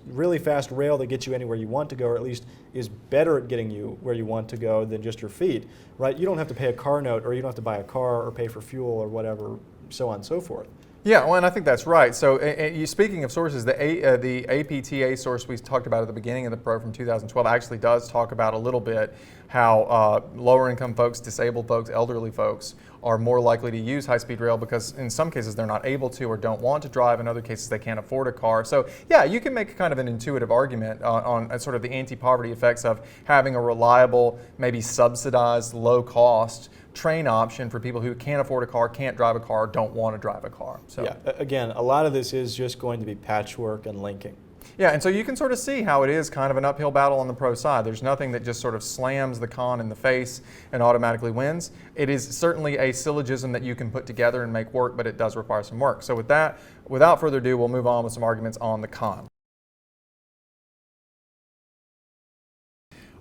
Speaker 2: really fast rail that gets you anywhere you want to go, or at least is better at getting you where you want to go than just your feet, right? You don't have to pay a car note, or you don't have to buy a car or pay for fuel or whatever, so on and so forth.
Speaker 1: Yeah, well, and I think that's right. So speaking of sources, the APTA source we talked about at the beginning of the pro from 2012 actually does talk about a little bit how lower income folks, disabled folks, elderly folks are more likely to use high-speed rail because in some cases they're not able to or don't want to drive. In other cases they can't afford a car. So yeah, you can make kind of an intuitive argument on sort of the anti-poverty effects of having a reliable, maybe subsidized, low-cost train option for people who can't afford a car, can't drive a car, don't want to drive a car. So
Speaker 2: yeah, again, a lot of this is just going to be patchwork and linking.
Speaker 1: Yeah, and so you can sort of see how it is kind of an uphill battle on the pro side. There's nothing that just sort of slams the con in the face and automatically wins. It is certainly a syllogism that you can put together and make work, but it does require some work. So with that, without further ado, we'll move on with some arguments on the con.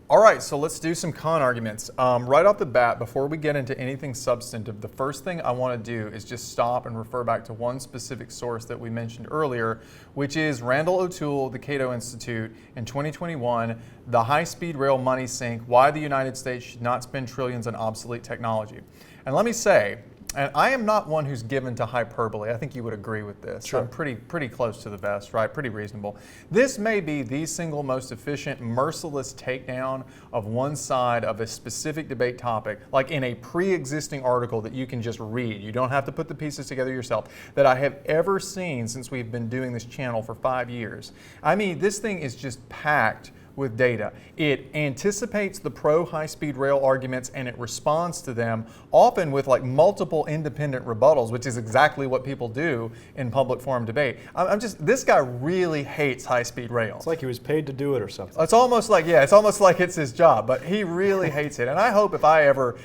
Speaker 1: All right, so let's do some con arguments. Right off the bat, before we get into anything substantive, the first thing I want to do is just stop and refer back to one specific source that we mentioned earlier, which is Randall O'Toole, the Cato Institute, in 2021, The High-Speed Rail Money Sink, Why the United States Should Not Spend Trillions on Obsolete Technology. And let me say, and I am not one who's given to hyperbole. I think you would agree with this.
Speaker 2: Sure.
Speaker 1: I'm pretty close to the vest, right? Pretty reasonable. This may be the single most efficient, merciless takedown of one side of a specific debate topic, like in a pre-existing article that you can just read. You don't have to put the pieces together yourself, that I have ever seen since we've been doing this channel for 5 years. I mean, this thing is just packed with data. It anticipates the pro high-speed rail arguments and it responds to them, often with like multiple independent rebuttals, which is exactly what people do in public forum debate. This guy really hates high-speed rail.
Speaker 2: It's like he was paid to do it or something.
Speaker 1: It's almost like it's his job, but he really hates it. And I hope if I ever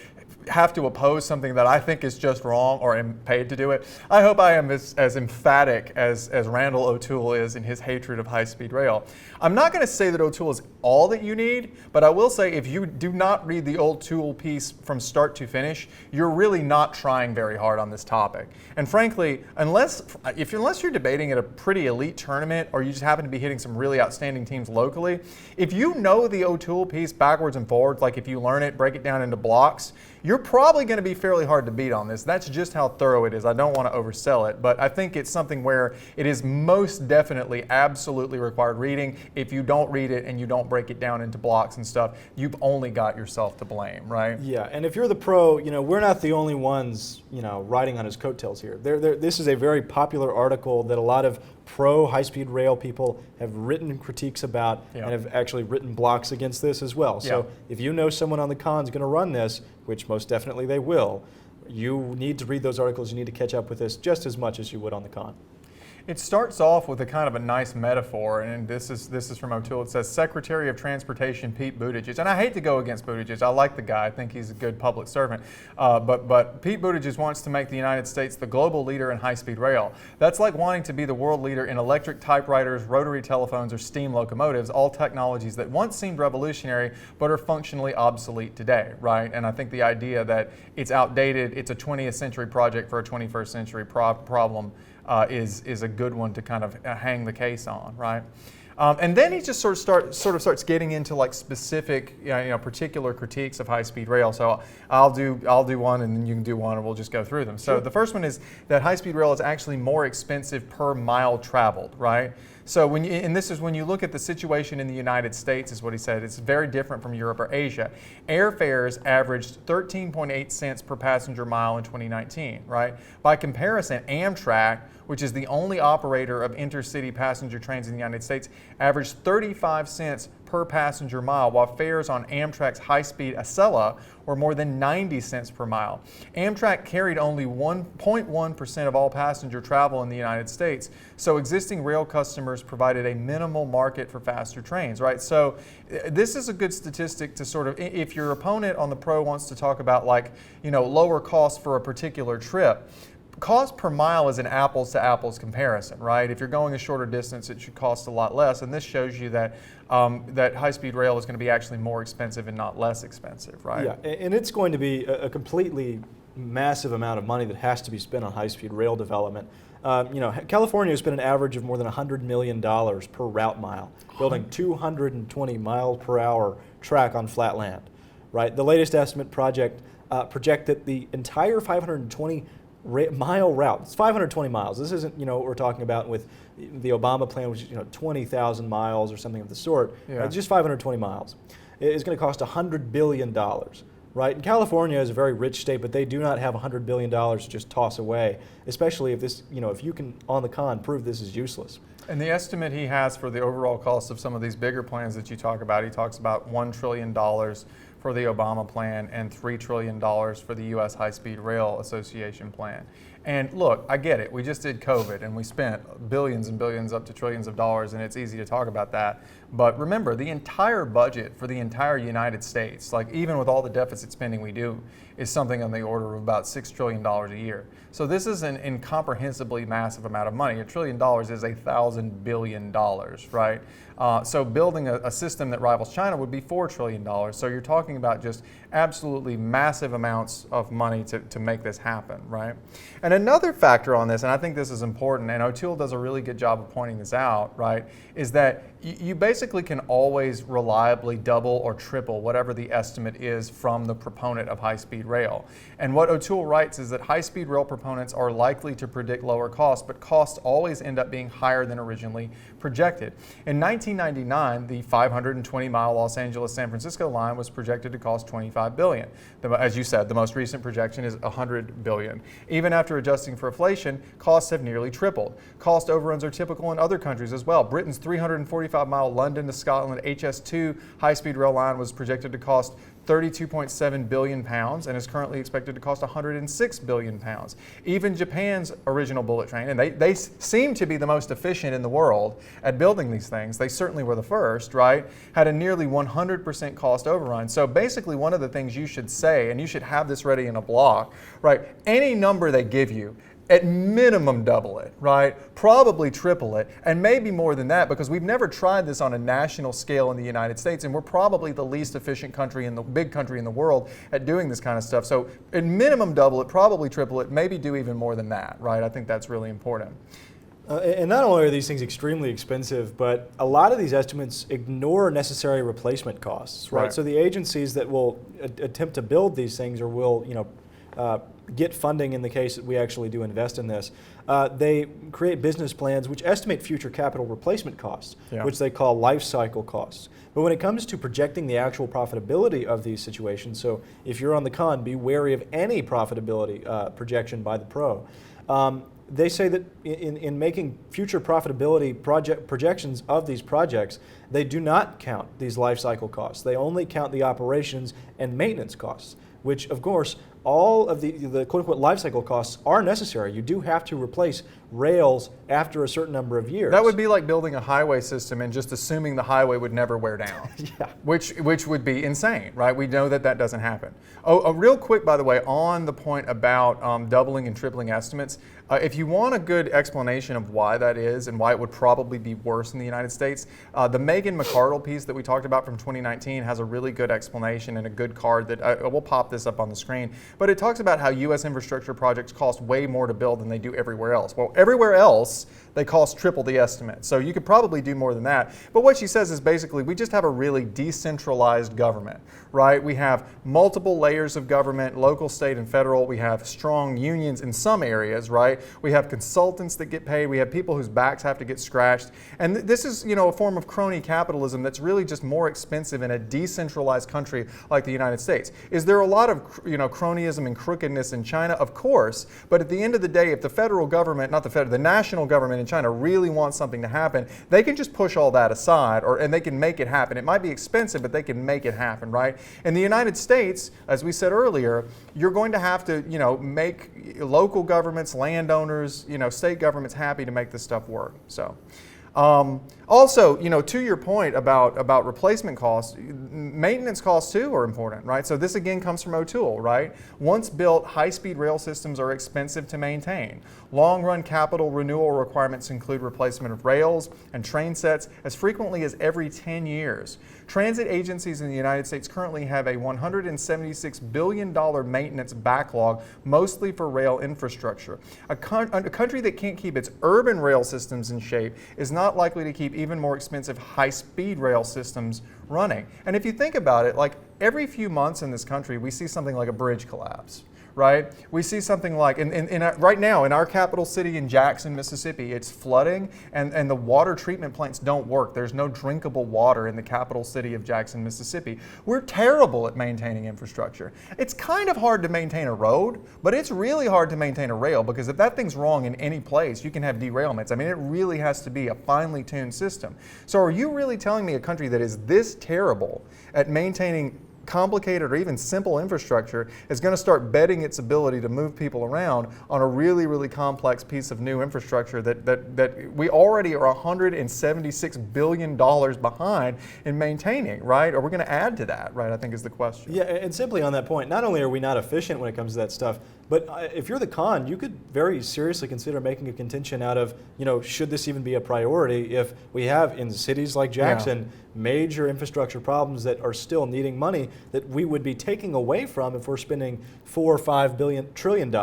Speaker 1: have to oppose something that I think is just wrong or am paid to do it, I hope I am as emphatic as Randall O'Toole is in his hatred of high-speed rail. I'm not going to say that O'Toole is all that you need, but I will say if you do not read the O'Toole piece from start to finish, you're really not trying very hard on this topic. And frankly, unless you're debating at a pretty elite tournament or you just happen to be hitting some really outstanding teams locally, if you know the O'Toole piece backwards and forwards, like if you learn it, break it down into blocks, you're probably going to be fairly hard to beat on this. That's just how thorough it is. I don't want to oversell it, but I think it's something where it is most definitely absolutely required reading. If you don't read it and you don't break it down into blocks and stuff, you've only got yourself to blame, right?
Speaker 2: Yeah, and if you're the pro, we're not the only ones, riding on his coattails here. This is a very popular article that a lot of pro high-speed rail people have written critiques about and have actually written blocks against this as well. So if you know someone on the con is going to run this, which most definitely they will, you need to read those articles. You need to catch up with this just as much as you would on the con.
Speaker 1: It starts off with a kind of a nice metaphor, and this is from O'Toole. It says, Secretary of Transportation Pete Buttigieg. And I hate to go against Buttigieg. I like the guy. I think he's a good public servant. But Pete Buttigieg wants to make the United States the global leader in high-speed rail. That's like wanting to be the world leader in electric typewriters, rotary telephones, or steam locomotives, all technologies that once seemed revolutionary but are functionally obsolete today, right? And I think the idea that it's outdated, it's a 20th century project for a 21st century problem is a good one to kind of hang the case on, right? And then he just sort of starts getting into like specific, particular critiques of high-speed rail. So I'll do one, and then you can do one, and we'll just go through them. So the first one is that high-speed rail is actually more expensive per mile traveled, right? So and this is when you look at the situation in the United States, is what he said. It's very different from Europe or Asia. Airfares averaged 13.8 cents per passenger mile in 2019, right? By comparison, Amtrak, which is the only operator of intercity passenger trains in the United States, averaged 35 cents per passenger mile, while fares on Amtrak's high-speed Acela were more than 90 cents per mile. Amtrak carried only 1.1% of all passenger travel in the United States, so existing rail customers provided a minimal market for faster trains, right? So this is a good statistic to sort of, if your opponent on the pro wants to talk about like, lower costs for a particular trip, cost per mile is an apples to apples comparison, right? If you're going a shorter distance, it should cost a lot less, and this shows you that that high-speed rail is going to be actually more expensive and not less expensive, right?
Speaker 2: Yeah, and it's going to be a completely massive amount of money that has to be spent on high-speed rail development. California has spent an average of more than $100 million per route mile, building 220 miles per hour track on flat land, right? The latest estimate project project that the entire 520 mile route. It's 520 miles. This isn't, what we're talking about with the Obama plan, which is, 20,000 miles or something of the sort.
Speaker 1: Yeah.
Speaker 2: It's just 520 miles. It's going to cost $100 billion, right? And California is a very rich state, but they do not have $100 billion to just toss away, especially if this, if you can, on the con, prove this is useless.
Speaker 1: And the estimate he has for the overall cost of some of these bigger plans that you talk about, he talks about $1 trillion for the Obama plan and $3 trillion for the U.S. High-Speed Rail Association plan. And look, I get it. We just did COVID and we spent billions and billions up to trillions of dollars, and it's easy to talk about that. But remember, the entire budget for the entire United States, like even with all the deficit spending we do, is something on the order of about $6 trillion a year. So this is an incomprehensibly massive amount of money. $1 trillion is $1,000 billion, right? So building a system that rivals China would be $4 trillion. So you're talking about just absolutely massive amounts of money to make this happen, right? And another factor on this, and I think this is important, and O'Toole does a really good job of pointing this out, right, is that you basically can always reliably double or triple whatever the estimate is from the proponent of high-speed rail. And what O'Toole writes is that high-speed rail proponents are likely to predict lower costs, but costs always end up being higher than originally projected. In 1999, the 520-mile Los Angeles-San Francisco line was projected to cost $25 billion. As you said, the most recent projection is $100 billion. Even after adjusting for inflation, costs have nearly tripled. Cost overruns are typical in other countries as well. Britain's 345-mile London to Scotland HS2 high-speed rail line was projected to cost £32.7 billion and is currently expected to cost £106 billion. Even Japan's original bullet train, and they seem to be the most efficient in the world at building these things, they certainly were the first, right, had a nearly 100% cost overrun. So basically one of the things you should say, and you should have this ready in a block, right, any number they give you, at minimum double it, right? Probably triple it, and maybe more than that, because we've never tried this on a national scale in the United States, and we're probably the least efficient country in the big country in the world at doing this kind of stuff. So at minimum double it, probably triple it, maybe do even more than that, right? I think that's really important.
Speaker 2: And not only are these things extremely expensive, but a lot of these estimates ignore necessary replacement costs, right? So the agencies that will attempt to build these things or will, get funding in the case that we actually do invest in this, they create business plans which estimate future capital replacement costs, which they call life cycle costs. But when it comes to projecting the actual profitability of these situations, so if you're on the con, be wary of any profitability projection by the pro. They say that in making future profitability projections of these projects, they do not count these life cycle costs. They only count the operations and maintenance costs, which of course all of the quote-unquote life cycle costs are necessary. You do have to replace rails after a certain number of years.
Speaker 1: That would be like building a highway system and just assuming the highway would never wear down, which would be insane, right? We know that doesn't happen. Real quick, by the way, on the point about doubling and tripling estimates, if you want a good explanation of why that is and why it would probably be worse in the United States, the Megan McArdle piece that we talked about from 2019 has a really good explanation and a good card that we'll pop this up on the screen, but it talks about how U.S. infrastructure projects cost way more to build than they do everywhere else. Well, everywhere else, they cost triple the estimate. So you could probably do more than that. But what she says is basically we just have a really decentralized government, right? We have multiple layers of government, local, state, and federal. We have strong unions in some areas, right? We have consultants that get paid. We have people whose backs have to get scratched. And this is, a form of crony capitalism that's really just more expensive in a decentralized country like the United States. Is there a lot of, cronyism and crookedness in China? Of course. But at the end of the day, if the federal government, the national government in China really wants something to happen, they can just push all that aside, and they can make it happen. It might be expensive, but they can make it happen, right? In the United States, as we said earlier, you're going to have to, make local governments, landowners, state governments happy to make this stuff work. So. Also, to your point about replacement costs, maintenance costs too are important, right? So this again comes from O'Toole, right? Once built, high-speed rail systems are expensive to maintain. Long-run capital renewal requirements include replacement of rails and train sets as frequently as every 10 years. Transit agencies in the United States currently have a $176 billion maintenance backlog, mostly for rail infrastructure. A country that can't keep its urban rail systems in shape is not likely to keep even more expensive high-speed rail systems running. And if you think about it, like every few months in this country, we see something like a bridge collapse. Right? We see something like, right now in our capital city in Jackson, Mississippi, it's flooding and the water treatment plants don't work. There's no drinkable water in the capital city of Jackson, Mississippi. We're terrible at maintaining infrastructure. It's kind of hard to maintain a road, but it's really hard to maintain a rail because if that thing's wrong in any place, you can have derailments. I mean, it really has to be a finely tuned system. So are you really telling me a country that is this terrible at maintaining complicated or even simple infrastructure is going to start betting its ability to move people around on a really, really complex piece of new infrastructure that we already are $176 billion behind in maintaining, right? Are we going to add to that, right? I think is the question.
Speaker 2: Yeah, and simply on that point, not only are we not efficient when it comes to that stuff, but if you're the Kahn, you could very seriously consider making a contention out of, should this even be a priority if we have in cities like Jackson major infrastructure problems that are still needing money that we would be taking away from if we're spending $4 or $5 trillion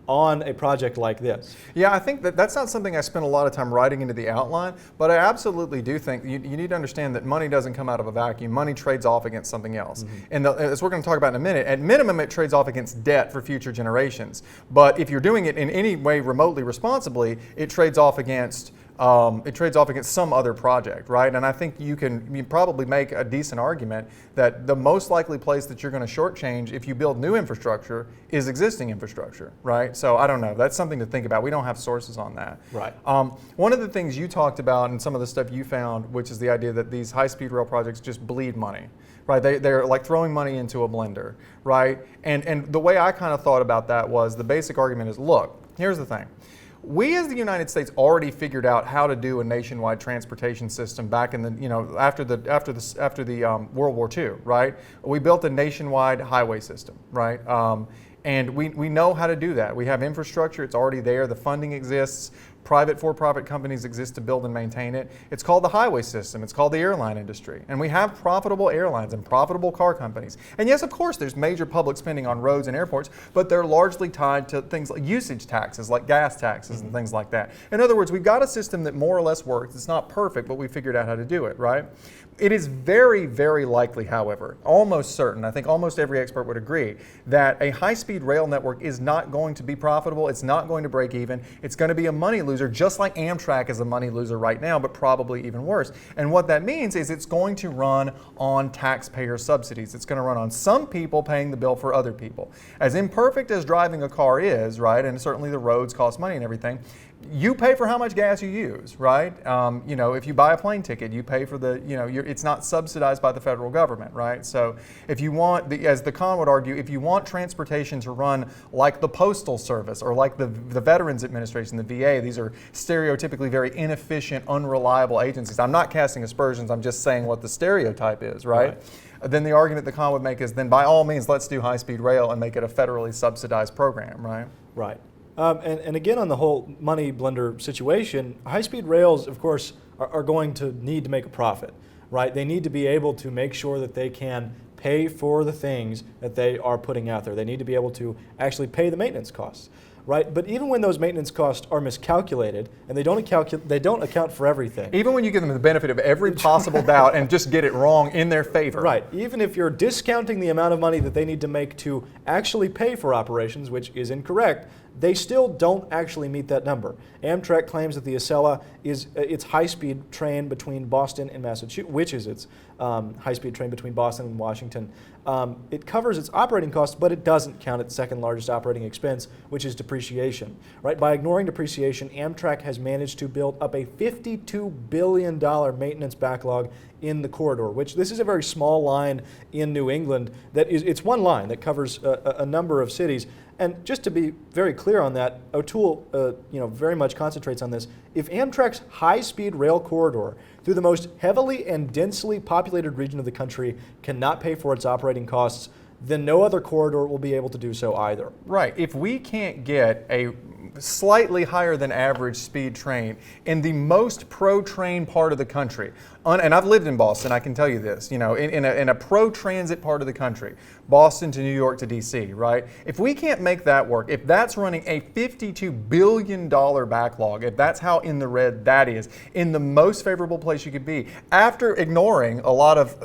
Speaker 2: on a project like this?
Speaker 1: Yeah, I think that's not something I spent a lot of time writing into the outline, but I absolutely do think you need to understand that money doesn't come out of a vacuum. Money trades off against something else. Mm-hmm. And as we're going to talk about in a minute, at minimum it trades off against debt for future generations. But if you're doing it in any way remotely responsibly, it trades off against some other project, right? And I think you probably make a decent argument that the most likely place that you're going to shortchange if you build new infrastructure is existing infrastructure, right? So I don't know. That's something to think about. We don't have sources on that.
Speaker 2: Right.
Speaker 1: One of the things you talked about and some of the stuff you found, which is the idea that these high-speed rail projects just bleed money, right? They're like throwing money into a blender, right? And the way I kind of thought about that was the basic argument is, look, here's the thing. We as the United States already figured out how to do a nationwide transportation system back in the, after the World War II, right? We built a nationwide highway system, right? And we know how to do that. We have infrastructure, it's already there, the funding exists. Private for-profit companies exist to build and maintain it. It's called the highway system. It's called the airline industry. And we have profitable airlines and profitable car companies. And yes, of course, there's major public spending on roads and airports, but they're largely tied to things like usage taxes, like gas taxes and things like that. In other words, we've got a system that more or less works. It's not perfect, but we figured out how to do it, right? It is very, very likely, however, almost certain, I think almost every expert would agree, that a high-speed rail network is not going to be profitable. It's not going to break even. It's going to be a money loser, just like Amtrak is a money loser right now, but probably even worse. And what that means is it's going to run on taxpayer subsidies. It's going to run on some people paying the bill for other people. As imperfect as driving a car is, right, and certainly the roads cost money and everything, you pay for how much gas you use, right? If you buy a plane ticket, you pay for the, it's not subsidized by the federal government, right? So if you want, as the Kahn would argue, if you want transportation to run like the Postal Service or like the Veterans Administration, the VA, these are stereotypically very inefficient, unreliable agencies. I'm not casting aspersions, I'm just saying what the stereotype is, right? Then the argument the Kahn would make is then by all means, let's do high-speed rail and make it a federally subsidized program, right?
Speaker 2: Right. And again, on the whole money blender situation, high-speed rails, of course, are going to need to make a profit, right? They need to be able to make sure that they can pay for the things that they are putting out there. They need to be able to actually pay the maintenance costs, right? But even when those maintenance costs are miscalculated and they don't account for everything.
Speaker 1: Even when you give them the benefit of every possible doubt and just get it wrong in their favor.
Speaker 2: Right. Even if you're discounting the amount of money that they need to make to actually pay for operations, which is incorrect, they still don't actually meet that number. Amtrak claims that the Acela is its high-speed train between Boston and Massachusetts, which is its high-speed train between Boston and Washington. It covers its operating costs, but it doesn't count its second largest operating expense, which is depreciation. Right? By ignoring depreciation, Amtrak has managed to build up a $52 billion maintenance backlog in the corridor, which this is a very small line in New England. It's one line that covers a number of cities. And just to be very clear on that, O'Toole very much concentrates on this. If Amtrak's high-speed rail corridor through the most heavily and densely populated region of the country cannot pay for its operating costs, then no other corridor will be able to do so either.
Speaker 1: Right. If we can't get a slightly higher than average speed train in the most pro-train part of the country, and I've lived in Boston, I can tell you this, in a pro-transit part of the country, Boston to New York to DC, right? If we can't make that work, if that's running a $52 billion backlog, if that's how in the red that is, in the most favorable place you could be, after ignoring a lot of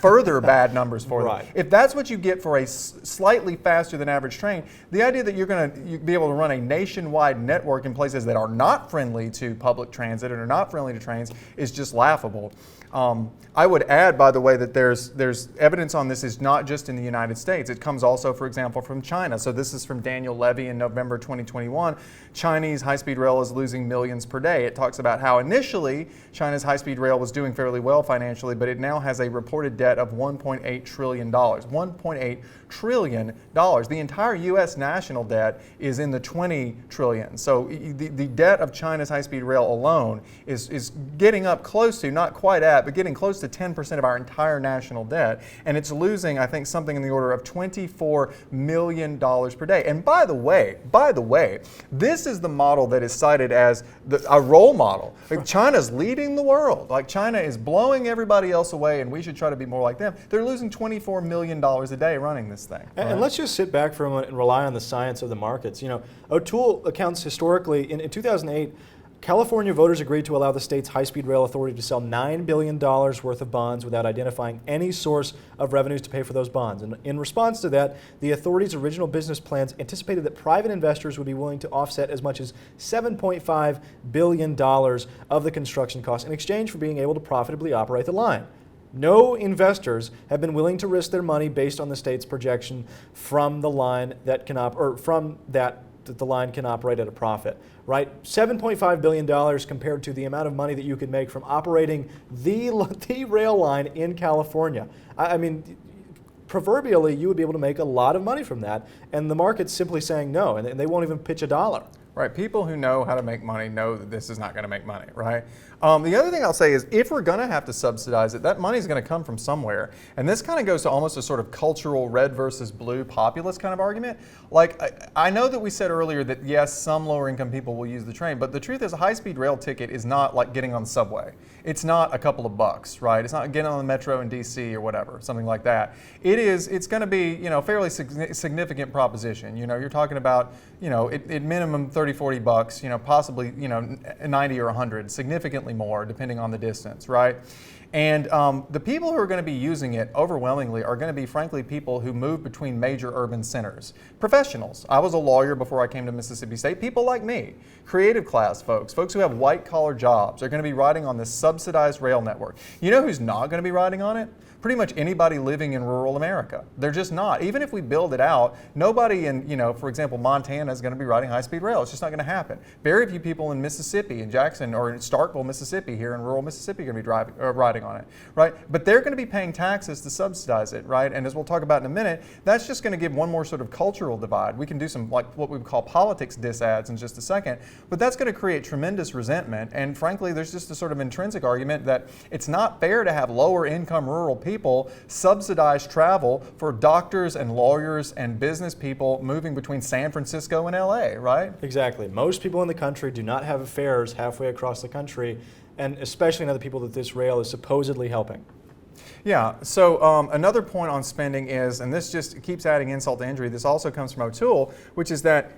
Speaker 1: further bad numbers for them,
Speaker 2: right.
Speaker 1: If that's what you get for a slightly faster than average train, the idea that you're going to be able to run a nationwide network in places that are not friendly to public transit and are not friendly to trains is just laughable. I would add, by the way, that there's evidence on this is not just in the United States. It comes also, for example, from China. So this is from Daniel Levy in November 2021. Chinese high-speed rail is losing millions per day. It talks about how initially China's high-speed rail was doing fairly well financially, but it now has a reported debt of $1.8 trillion. $1.8 trillion. The entire U.S. national debt is in the 20 trillion. So the debt of China's high-speed rail alone is getting up close to, not quite at, but getting close to 10% of our entire national debt. And it's losing, I think, something in the order of $24 million per day. And by the way, this is the model that is cited as a role model. Like, China's leading the world. Like, China is blowing everybody else away, and we should try to be more like them. They're losing $24 million a day running this thing.
Speaker 2: And let's just sit back for a moment and rely on the science of the markets. O'Toole accounts historically, in 2008, California voters agreed to allow the state's high-speed rail authority to sell $9 billion worth of bonds without identifying any source of revenues to pay for those bonds. And in response to that, the authority's original business plans anticipated that private investors would be willing to offset as much as $7.5 billion of the construction costs in exchange for being able to profitably operate the line. No investors have been willing to risk their money based on the state's projection from the line that the line can operate at a profit, right? $7.5 billion compared to the amount of money that you could make from operating the rail line in California. I mean, proverbially, you would be able to make a lot of money from that, and the market's simply saying no, and they won't even pitch a dollar.
Speaker 1: Right, people who know how to make money know that this is not going to make money, right? The other thing I'll say is if we're going to have to subsidize it, that money is going to come from somewhere. And this kind of goes to almost a sort of cultural red versus blue populist kind of argument. Like, I know that we said earlier that yes, some lower income people will use the train, but the truth is a high-speed rail ticket is not like getting on the subway. It's not a couple of bucks, right? It's not getting on the metro in DC or whatever, something like that. It's going to be, a fairly significant proposition. You're talking about, at minimum 30, 40 bucks, possibly, 90 or 100, significantly more depending on the distance, right? And the people who are going to be using it overwhelmingly are going to be, frankly, people who move between major urban centers. Professionals. I was a lawyer before I came to Mississippi State. People like me, creative class folks who have white-collar jobs are going to be riding on this subsidized rail network. You know who's not going to be riding on it? Pretty much anybody living in rural America. They're just not. Even if we build it out, nobody in, for example, Montana is going to be riding high-speed rail. It's just not going to happen. Very few people in Mississippi, in Jackson, or in Starkville, Mississippi, here in rural Mississippi, are going to be riding on it, right? But they're going to be paying taxes to subsidize it, right? And as we'll talk about in a minute, that's just going to give one more sort of cultural divide. We can do some, like, what we would call politics disads in just a second, but that's going to create tremendous resentment. And frankly, there's just a sort of intrinsic argument that it's not fair to have lower-income rural people subsidize travel for doctors and lawyers and business people moving between San Francisco and LA, right?
Speaker 2: Exactly. Most people in the country do not have affairs halfway across the country, and especially not the people that this rail is supposedly helping.
Speaker 1: Yeah, so another point on spending is, and this just keeps adding insult to injury, this also comes from O'Toole, which is that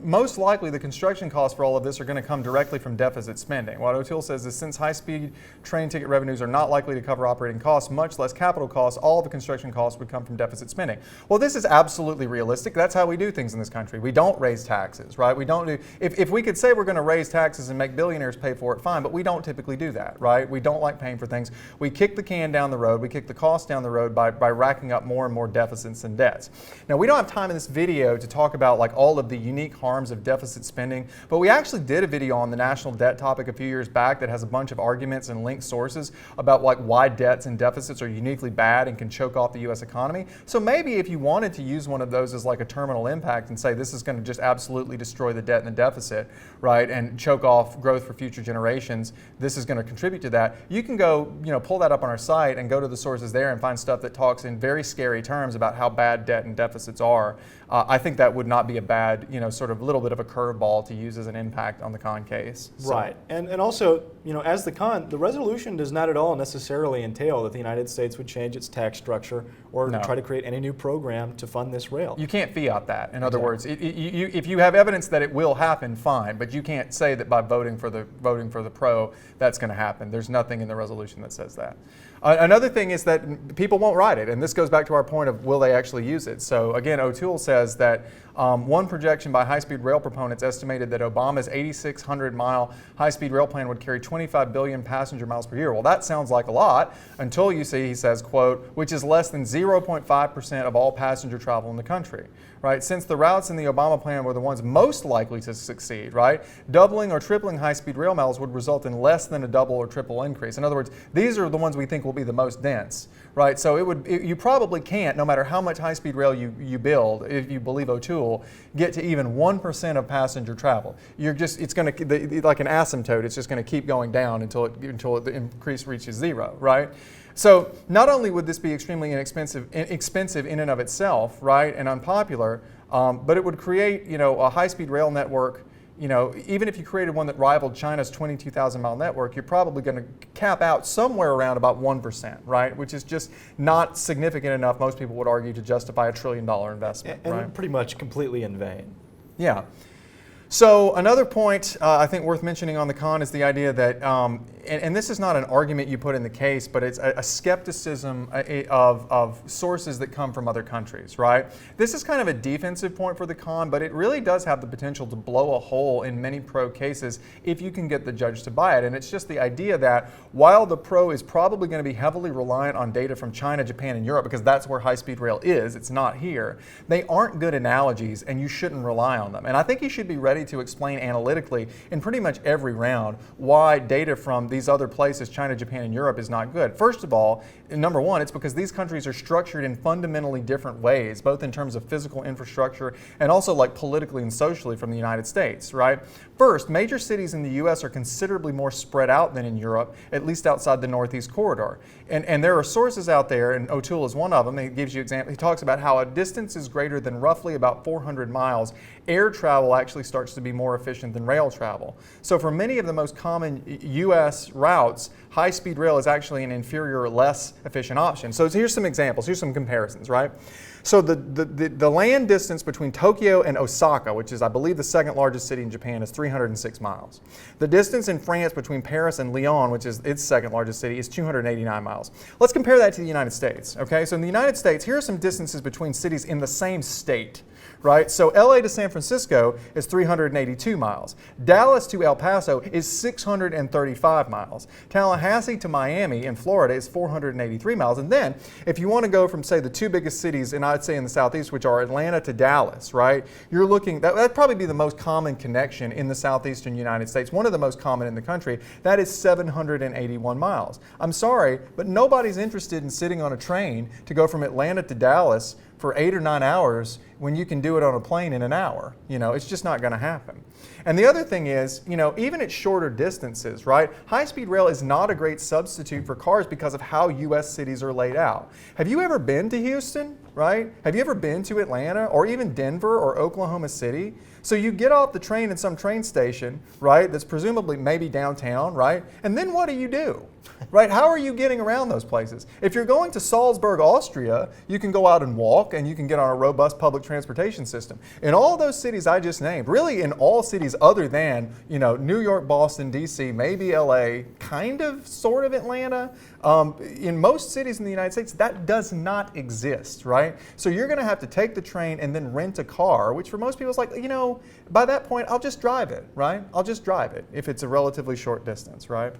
Speaker 1: most likely the construction costs for all of this are going to come directly from deficit spending. What O'Toole says is since high-speed train ticket revenues are not likely to cover operating costs, much less capital costs, all of the construction costs would come from deficit spending. Well, this is absolutely realistic. That's how we do things in this country. We don't raise taxes, right? We don't do, if we could say we're going to raise taxes and make billionaires pay for it, fine, but we don't typically do that, right? We don't like paying for things. We kick the can down the road. We kick the cost down the road by racking up more and more deficits and debts. Now, we don't have time in this video to talk about like all of the unique harms of deficit spending, but we actually did a video on the national debt topic a few years back that has a bunch of arguments and linked sources about like why debts and deficits are uniquely bad and can choke off the U.S. economy. So maybe if you wanted to use one of those as like a terminal impact and say this is going to just absolutely destroy the debt and the deficit, right, and choke off growth for future generations, this is going to contribute to that, you can go, pull that up on our site and go to the sources there and find stuff that talks in very scary terms about how bad debt and deficits are. I think that would not be a bad, sort of little bit of a curveball to use as an impact on the Kahn case. So.
Speaker 2: Right, and also, as the Kahn, the resolution does not at all necessarily entail that the United States would change its tax structure or try to create any new program to fund this rail.
Speaker 1: You can't fiat that. In other words, if you have evidence that it will happen, fine, but you can't say that by voting for the pro, that's going to happen. There's nothing in the resolution that says that. Another thing is that people won't write it, and this goes back to our point of will they actually use it. So again, O'Toole says that one projection by high-speed rail proponents estimated that Obama's 8,600-mile high-speed rail plan would carry 25 billion passenger miles per year. Well, that sounds like a lot until you see, he says, quote, which is less than 0.5% of all passenger travel in the country. Right? Since the routes in the Obama plan were the ones most likely to succeed, right? Doubling or tripling high-speed rail miles would result in less than a double or triple increase. In other words, these are the ones we think will be the most dense, right? So you probably can't, no matter how much high-speed rail you build, if you believe O'Toole, get to even 1% of passenger travel. It's going to, like an asymptote, it's just going to keep going down until the increase reaches zero, right? So not only would this be extremely expensive in and of itself, right, and unpopular, but it would create, a high-speed rail network. Even if you created one that rivaled China's 22,000-mile network, you're probably going to cap out somewhere around about 1%, right, which is just not significant enough, most people would argue, to justify $1 trillion investment.
Speaker 2: And
Speaker 1: right?
Speaker 2: pretty much completely in vain.
Speaker 1: Yeah. So another point I think worth mentioning on the Kahn is the idea that, and this is not an argument you put in the case, but it's a skepticism of sources that come from other countries, right? This is kind of a defensive point for the Kahn, but it really does have the potential to blow a hole in many pro cases if you can get the judge to buy it. And it's just the idea that while the pro is probably going to be heavily reliant on data from China, Japan, and Europe, because that's where high-speed rail is, it's not here, they aren't good analogies and you shouldn't rely on them. And I think you should be ready to explain analytically in pretty much every round why data from these other places, China, Japan, and Europe, is not good. First of all, number one, it's because these countries are structured in fundamentally different ways, both in terms of physical infrastructure and also like politically and socially from the United States, right? First, major cities in the U.S. are considerably more spread out than in Europe, at least outside the Northeast corridor. And there are sources out there, and O'Toole is one of them. He gives you example. He talks about how a distance is greater than roughly about 400 miles. Air travel actually starts to be more efficient than rail travel. So for many of the most common U.S. routes, high-speed rail is actually an inferior, less efficient option. So here's some examples. Here's some comparisons, right? So the land distance between Tokyo and Osaka, which is, I believe, the second largest city in Japan, is 306 miles. The distance in France between Paris and Lyon, which is its second largest city, is 289 miles. Let's compare that to the United States, okay? So in the United States, here are some distances between cities in the same state. Right? So LA to San Francisco is 382 miles. Dallas to El Paso is 635 miles. Tallahassee to Miami in Florida is 483 miles. And then if you want to go from, say, the two biggest cities, and I'd say in the Southeast, which are Atlanta to Dallas, right? You're looking, that'd probably be the most common connection in the southeastern United States, one of the most common in the country. That is 781 miles. I'm sorry, but nobody's interested in sitting on a train to go from Atlanta to Dallas for 8 or 9 hours when you can do it on a plane in an hour. It's just not going to happen. And the other thing is, even at shorter distances, right? High-speed rail is not a great substitute for cars because of how U.S. cities are laid out. Have you ever been to Houston, right? Have you ever been to Atlanta or even Denver or Oklahoma City? So you get off the train at some train station, right, that's presumably maybe downtown, right? And then what do? Right? How are you getting around those places? If you're going to Salzburg, Austria, you can go out and walk and you can get on a robust public transportation system. In all those cities I just named, really in all cities other than, New York, Boston, DC, maybe LA, kind of, sort of Atlanta, in most cities in the United States, that does not exist, right? So you're going to have to take the train and then rent a car, which for most people is like, by that point, I'll just drive it, right? I'll just drive it if it's a relatively short distance, right?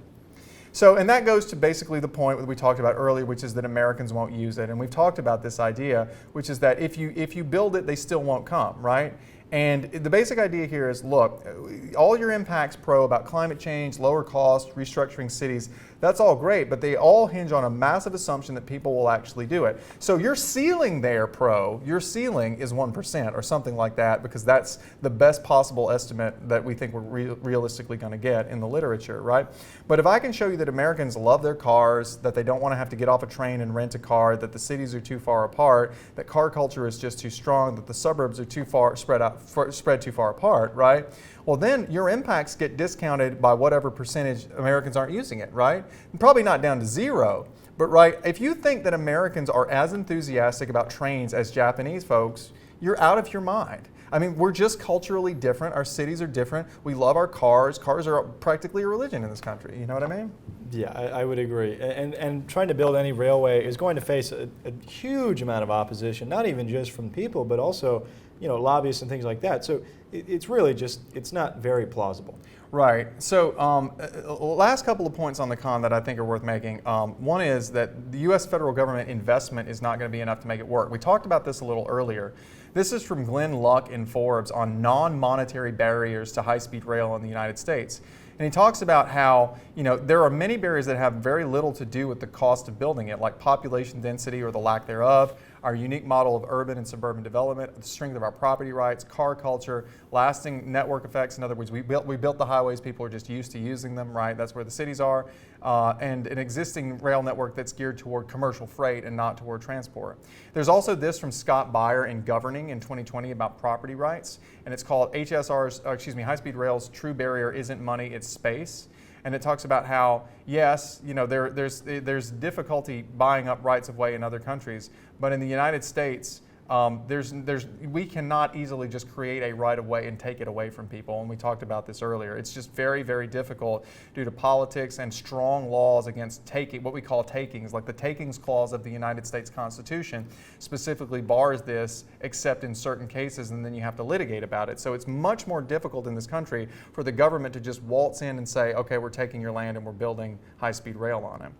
Speaker 1: So, and that goes to basically the point that we talked about earlier, which is that Americans won't use it. And we've talked about this idea, which is that if you build it, they still won't come, right? And the basic idea here is, look, all your impacts about climate change, lower cost, restructuring cities, that's all great, but they all hinge on a massive assumption that people will actually do it. So your ceiling there, your ceiling is 1% or something like that, because that's the best possible estimate that we think we're realistically going to get in the literature, right? But if I can show you that Americans love their cars, that they don't want to have to get off a train and rent a car, that the cities are too far apart, that car culture is just too strong, that the suburbs are too far spread too far apart, right? Well, then your impacts get discounted by whatever percentage Americans aren't using it, right? And probably not down to zero, but right, if you think that Americans are as enthusiastic about trains as Japanese folks, you're out of your mind. I mean, we're just culturally different. Our cities are different. We love our cars. Cars are practically a religion in this country. You know what I mean?
Speaker 2: Yeah, I would agree. And trying to build any railway is going to face a huge amount of opposition, not even just from people, but also lobbyists and things like that. So it's really just, it's not very plausible.
Speaker 1: Right. So last couple of points on the con that I think are worth making. One is that the U.S. federal government investment is not going to be enough to make it work. We talked about this a little earlier. This is from Glenn Luck in Forbes on non-monetary barriers to high-speed rail in the United States. And he talks about how, there are many barriers that have very little to do with the cost of building it, like population density or the lack thereof, our unique model of urban and suburban development, the strength of our property rights, car culture, lasting network effects. In other words, we built the highways, people are just used to using them, right? That's where the cities are. And an existing rail network that's geared toward commercial freight and not toward transport. There's also this from Scott Beyer in Governing in 2020 about property rights, and it's called High-Speed Rail's True Barrier Isn't Money, It's Space. And it talks about how, yes, there's difficulty buying up rights of way in other countries, but in the United States, we cannot easily just create a right of way and take it away from people. And we talked about this earlier. It's just very, very difficult due to politics and strong laws against what we call takings, like the Takings Clause of the United States Constitution specifically bars this except in certain cases, and then you have to litigate about it. So it's much more difficult in this country for the government to just waltz in and say, okay, we're taking your land and we're building high-speed rail on it.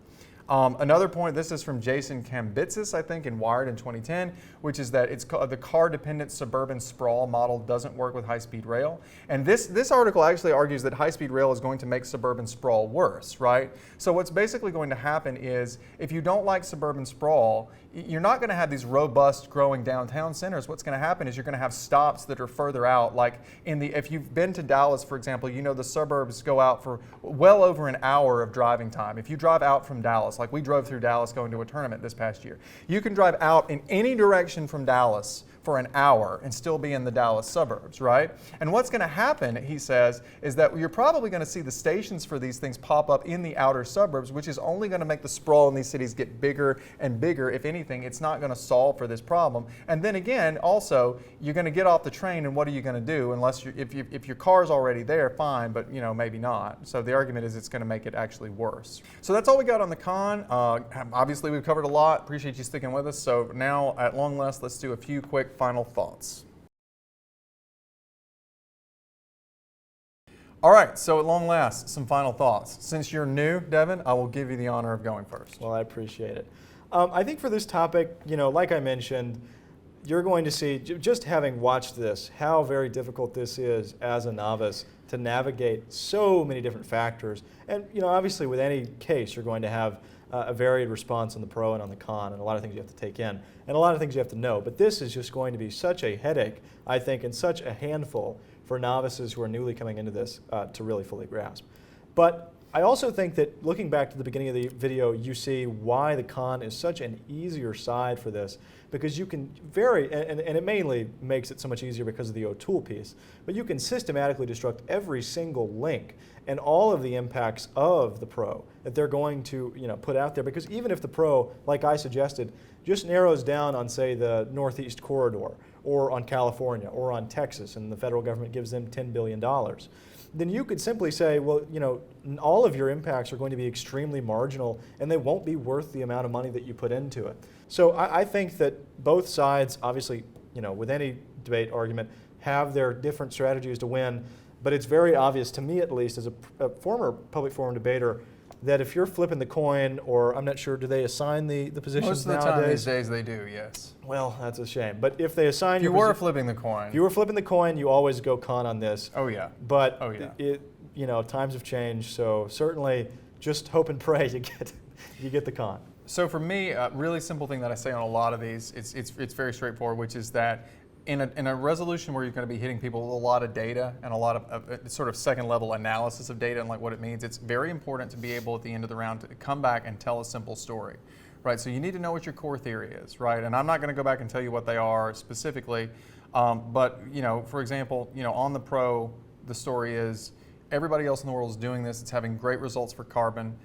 Speaker 1: Another point, this is from Jason Kambitsis, I think, in Wired in 2010, which is that it's the car-dependent suburban sprawl model doesn't work with high-speed rail. And this article actually argues that high-speed rail is going to make suburban sprawl worse, right? So what's basically going to happen is if you don't like suburban sprawl, you're not going to have these robust growing downtown centers. What's going to happen is you're going to have stops that are further out, like if you've been to Dallas, for example, the suburbs go out for well over an hour of driving time. If you drive out from Dallas, like we drove through Dallas going to a tournament this past year, you can drive out in any direction from Dallas for an hour and still be in the Dallas suburbs, right? And what's going to happen, he says, is that you're probably going to see the stations for these things pop up in the outer suburbs, which is only going to make the sprawl in these cities get bigger and bigger. If anything, it's not going to solve for this problem. And then again, also, you're going to get off the train, and what are you going to do? Unless if your car's already there, fine, but maybe not. So the argument is it's going to make it actually worse. So that's all we got on the con. Obviously, we've covered a lot. Appreciate you sticking with us. So now, at long last, let's do a few quick final thoughts. All right, so at long last, some final thoughts. Since you're new, Devin, I will give you the honor of going first.
Speaker 2: Well, I appreciate it. I think for this topic, like I mentioned, you're going to see, just having watched this, how very difficult this is as a novice to navigate so many different factors. And obviously with any case, you're going to have a varied response on the pro and on the con, and a lot of things you have to take in, and a lot of things you have to know. But this is just going to be such a headache, I think, and such a handful for novices who are newly coming into this to really fully grasp. But I also think that looking back to the beginning of the video, you see why the con is such an easier side for this, because you can and it mainly makes it so much easier because of the O'Toole piece, but you can systematically destruct every single link and all of the impacts of the pro that they're going to put out there, because even if the pro, like I suggested, just narrows down on, say, the Northeast Corridor or on California or on Texas, and the federal government gives them $10 billion, then you could simply say, well, all of your impacts are going to be extremely marginal and they won't be worth the amount of money that you put into it. So I think that both sides, obviously, with any debate argument, have their different strategies to win, but it's very obvious, to me at least, as a former public forum debater, that if you're flipping the coin, or I'm not sure, do they assign the positions nowadays?
Speaker 1: Most of the time these days they do, yes.
Speaker 2: Well, that's a shame. But if they assign
Speaker 1: If you were flipping the coin.
Speaker 2: If you were flipping the coin, you always go con on this.
Speaker 1: Oh yeah.
Speaker 2: But
Speaker 1: oh, yeah.
Speaker 2: Times have changed, so certainly just hope and pray you get the con.
Speaker 1: So for me, a really simple thing that I say on a lot of these, it's very straightforward, which is that in a resolution where you're going to be hitting people with a lot of data and a lot of sort of second level analysis of data and like what it means, it's very important to be able at the end of the round to come back and tell a simple story, right? So you need to know what your core theory is, right? And I'm not going to go back and tell you what they are specifically, but for example, on the pro, the story is everybody else in the world is doing this. It's having great results for carbon.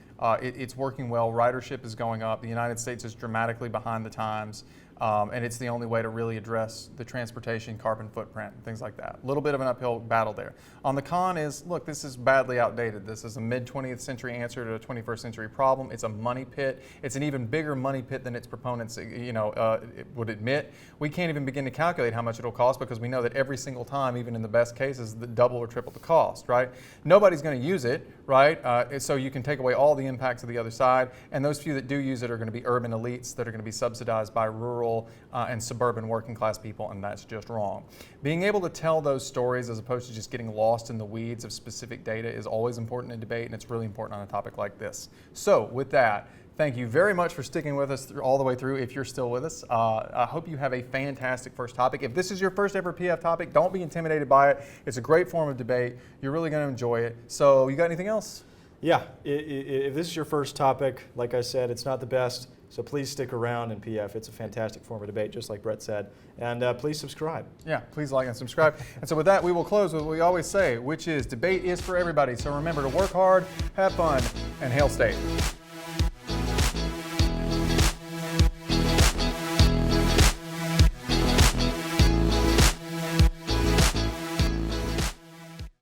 Speaker 1: It's working well. Ridership is going up. The United States is dramatically behind the times. And it's the only way to really address the transportation carbon footprint and things like that. A little bit of an uphill battle there. On the con is, look, this is badly outdated. This is a mid-20th century answer to a 21st century problem. It's a money pit. It's an even bigger money pit than its proponents would admit. We can't even begin to calculate how much it'll cost, because we know that every single time, even in the best cases, the double or triple the cost, right? Nobody's going to use it, right? So you can take away all the impacts of the other side, and those few that do use it are going to be urban elites that are going to be subsidized by rural and suburban working class people, and that's just wrong. Being able to tell those stories as opposed to just getting lost in the weeds of specific data is always important in debate, and it's really important on a topic like this. So with that, thank you very much for sticking with us all the way through, if you're still with us. I hope you have a fantastic first topic. If this is your first ever PF topic, don't be intimidated by it. It's a great form of debate. You're really going to enjoy it. So you got anything else?
Speaker 2: Yeah, if this is your first topic, like I said, it's not the best, so please stick around in PF. It's a fantastic form of debate, just like Brett said. And please subscribe.
Speaker 1: Yeah, please like and subscribe. And so with that, we will close with what we always say, which is debate is for everybody. So remember to work hard, have fun, and hail state.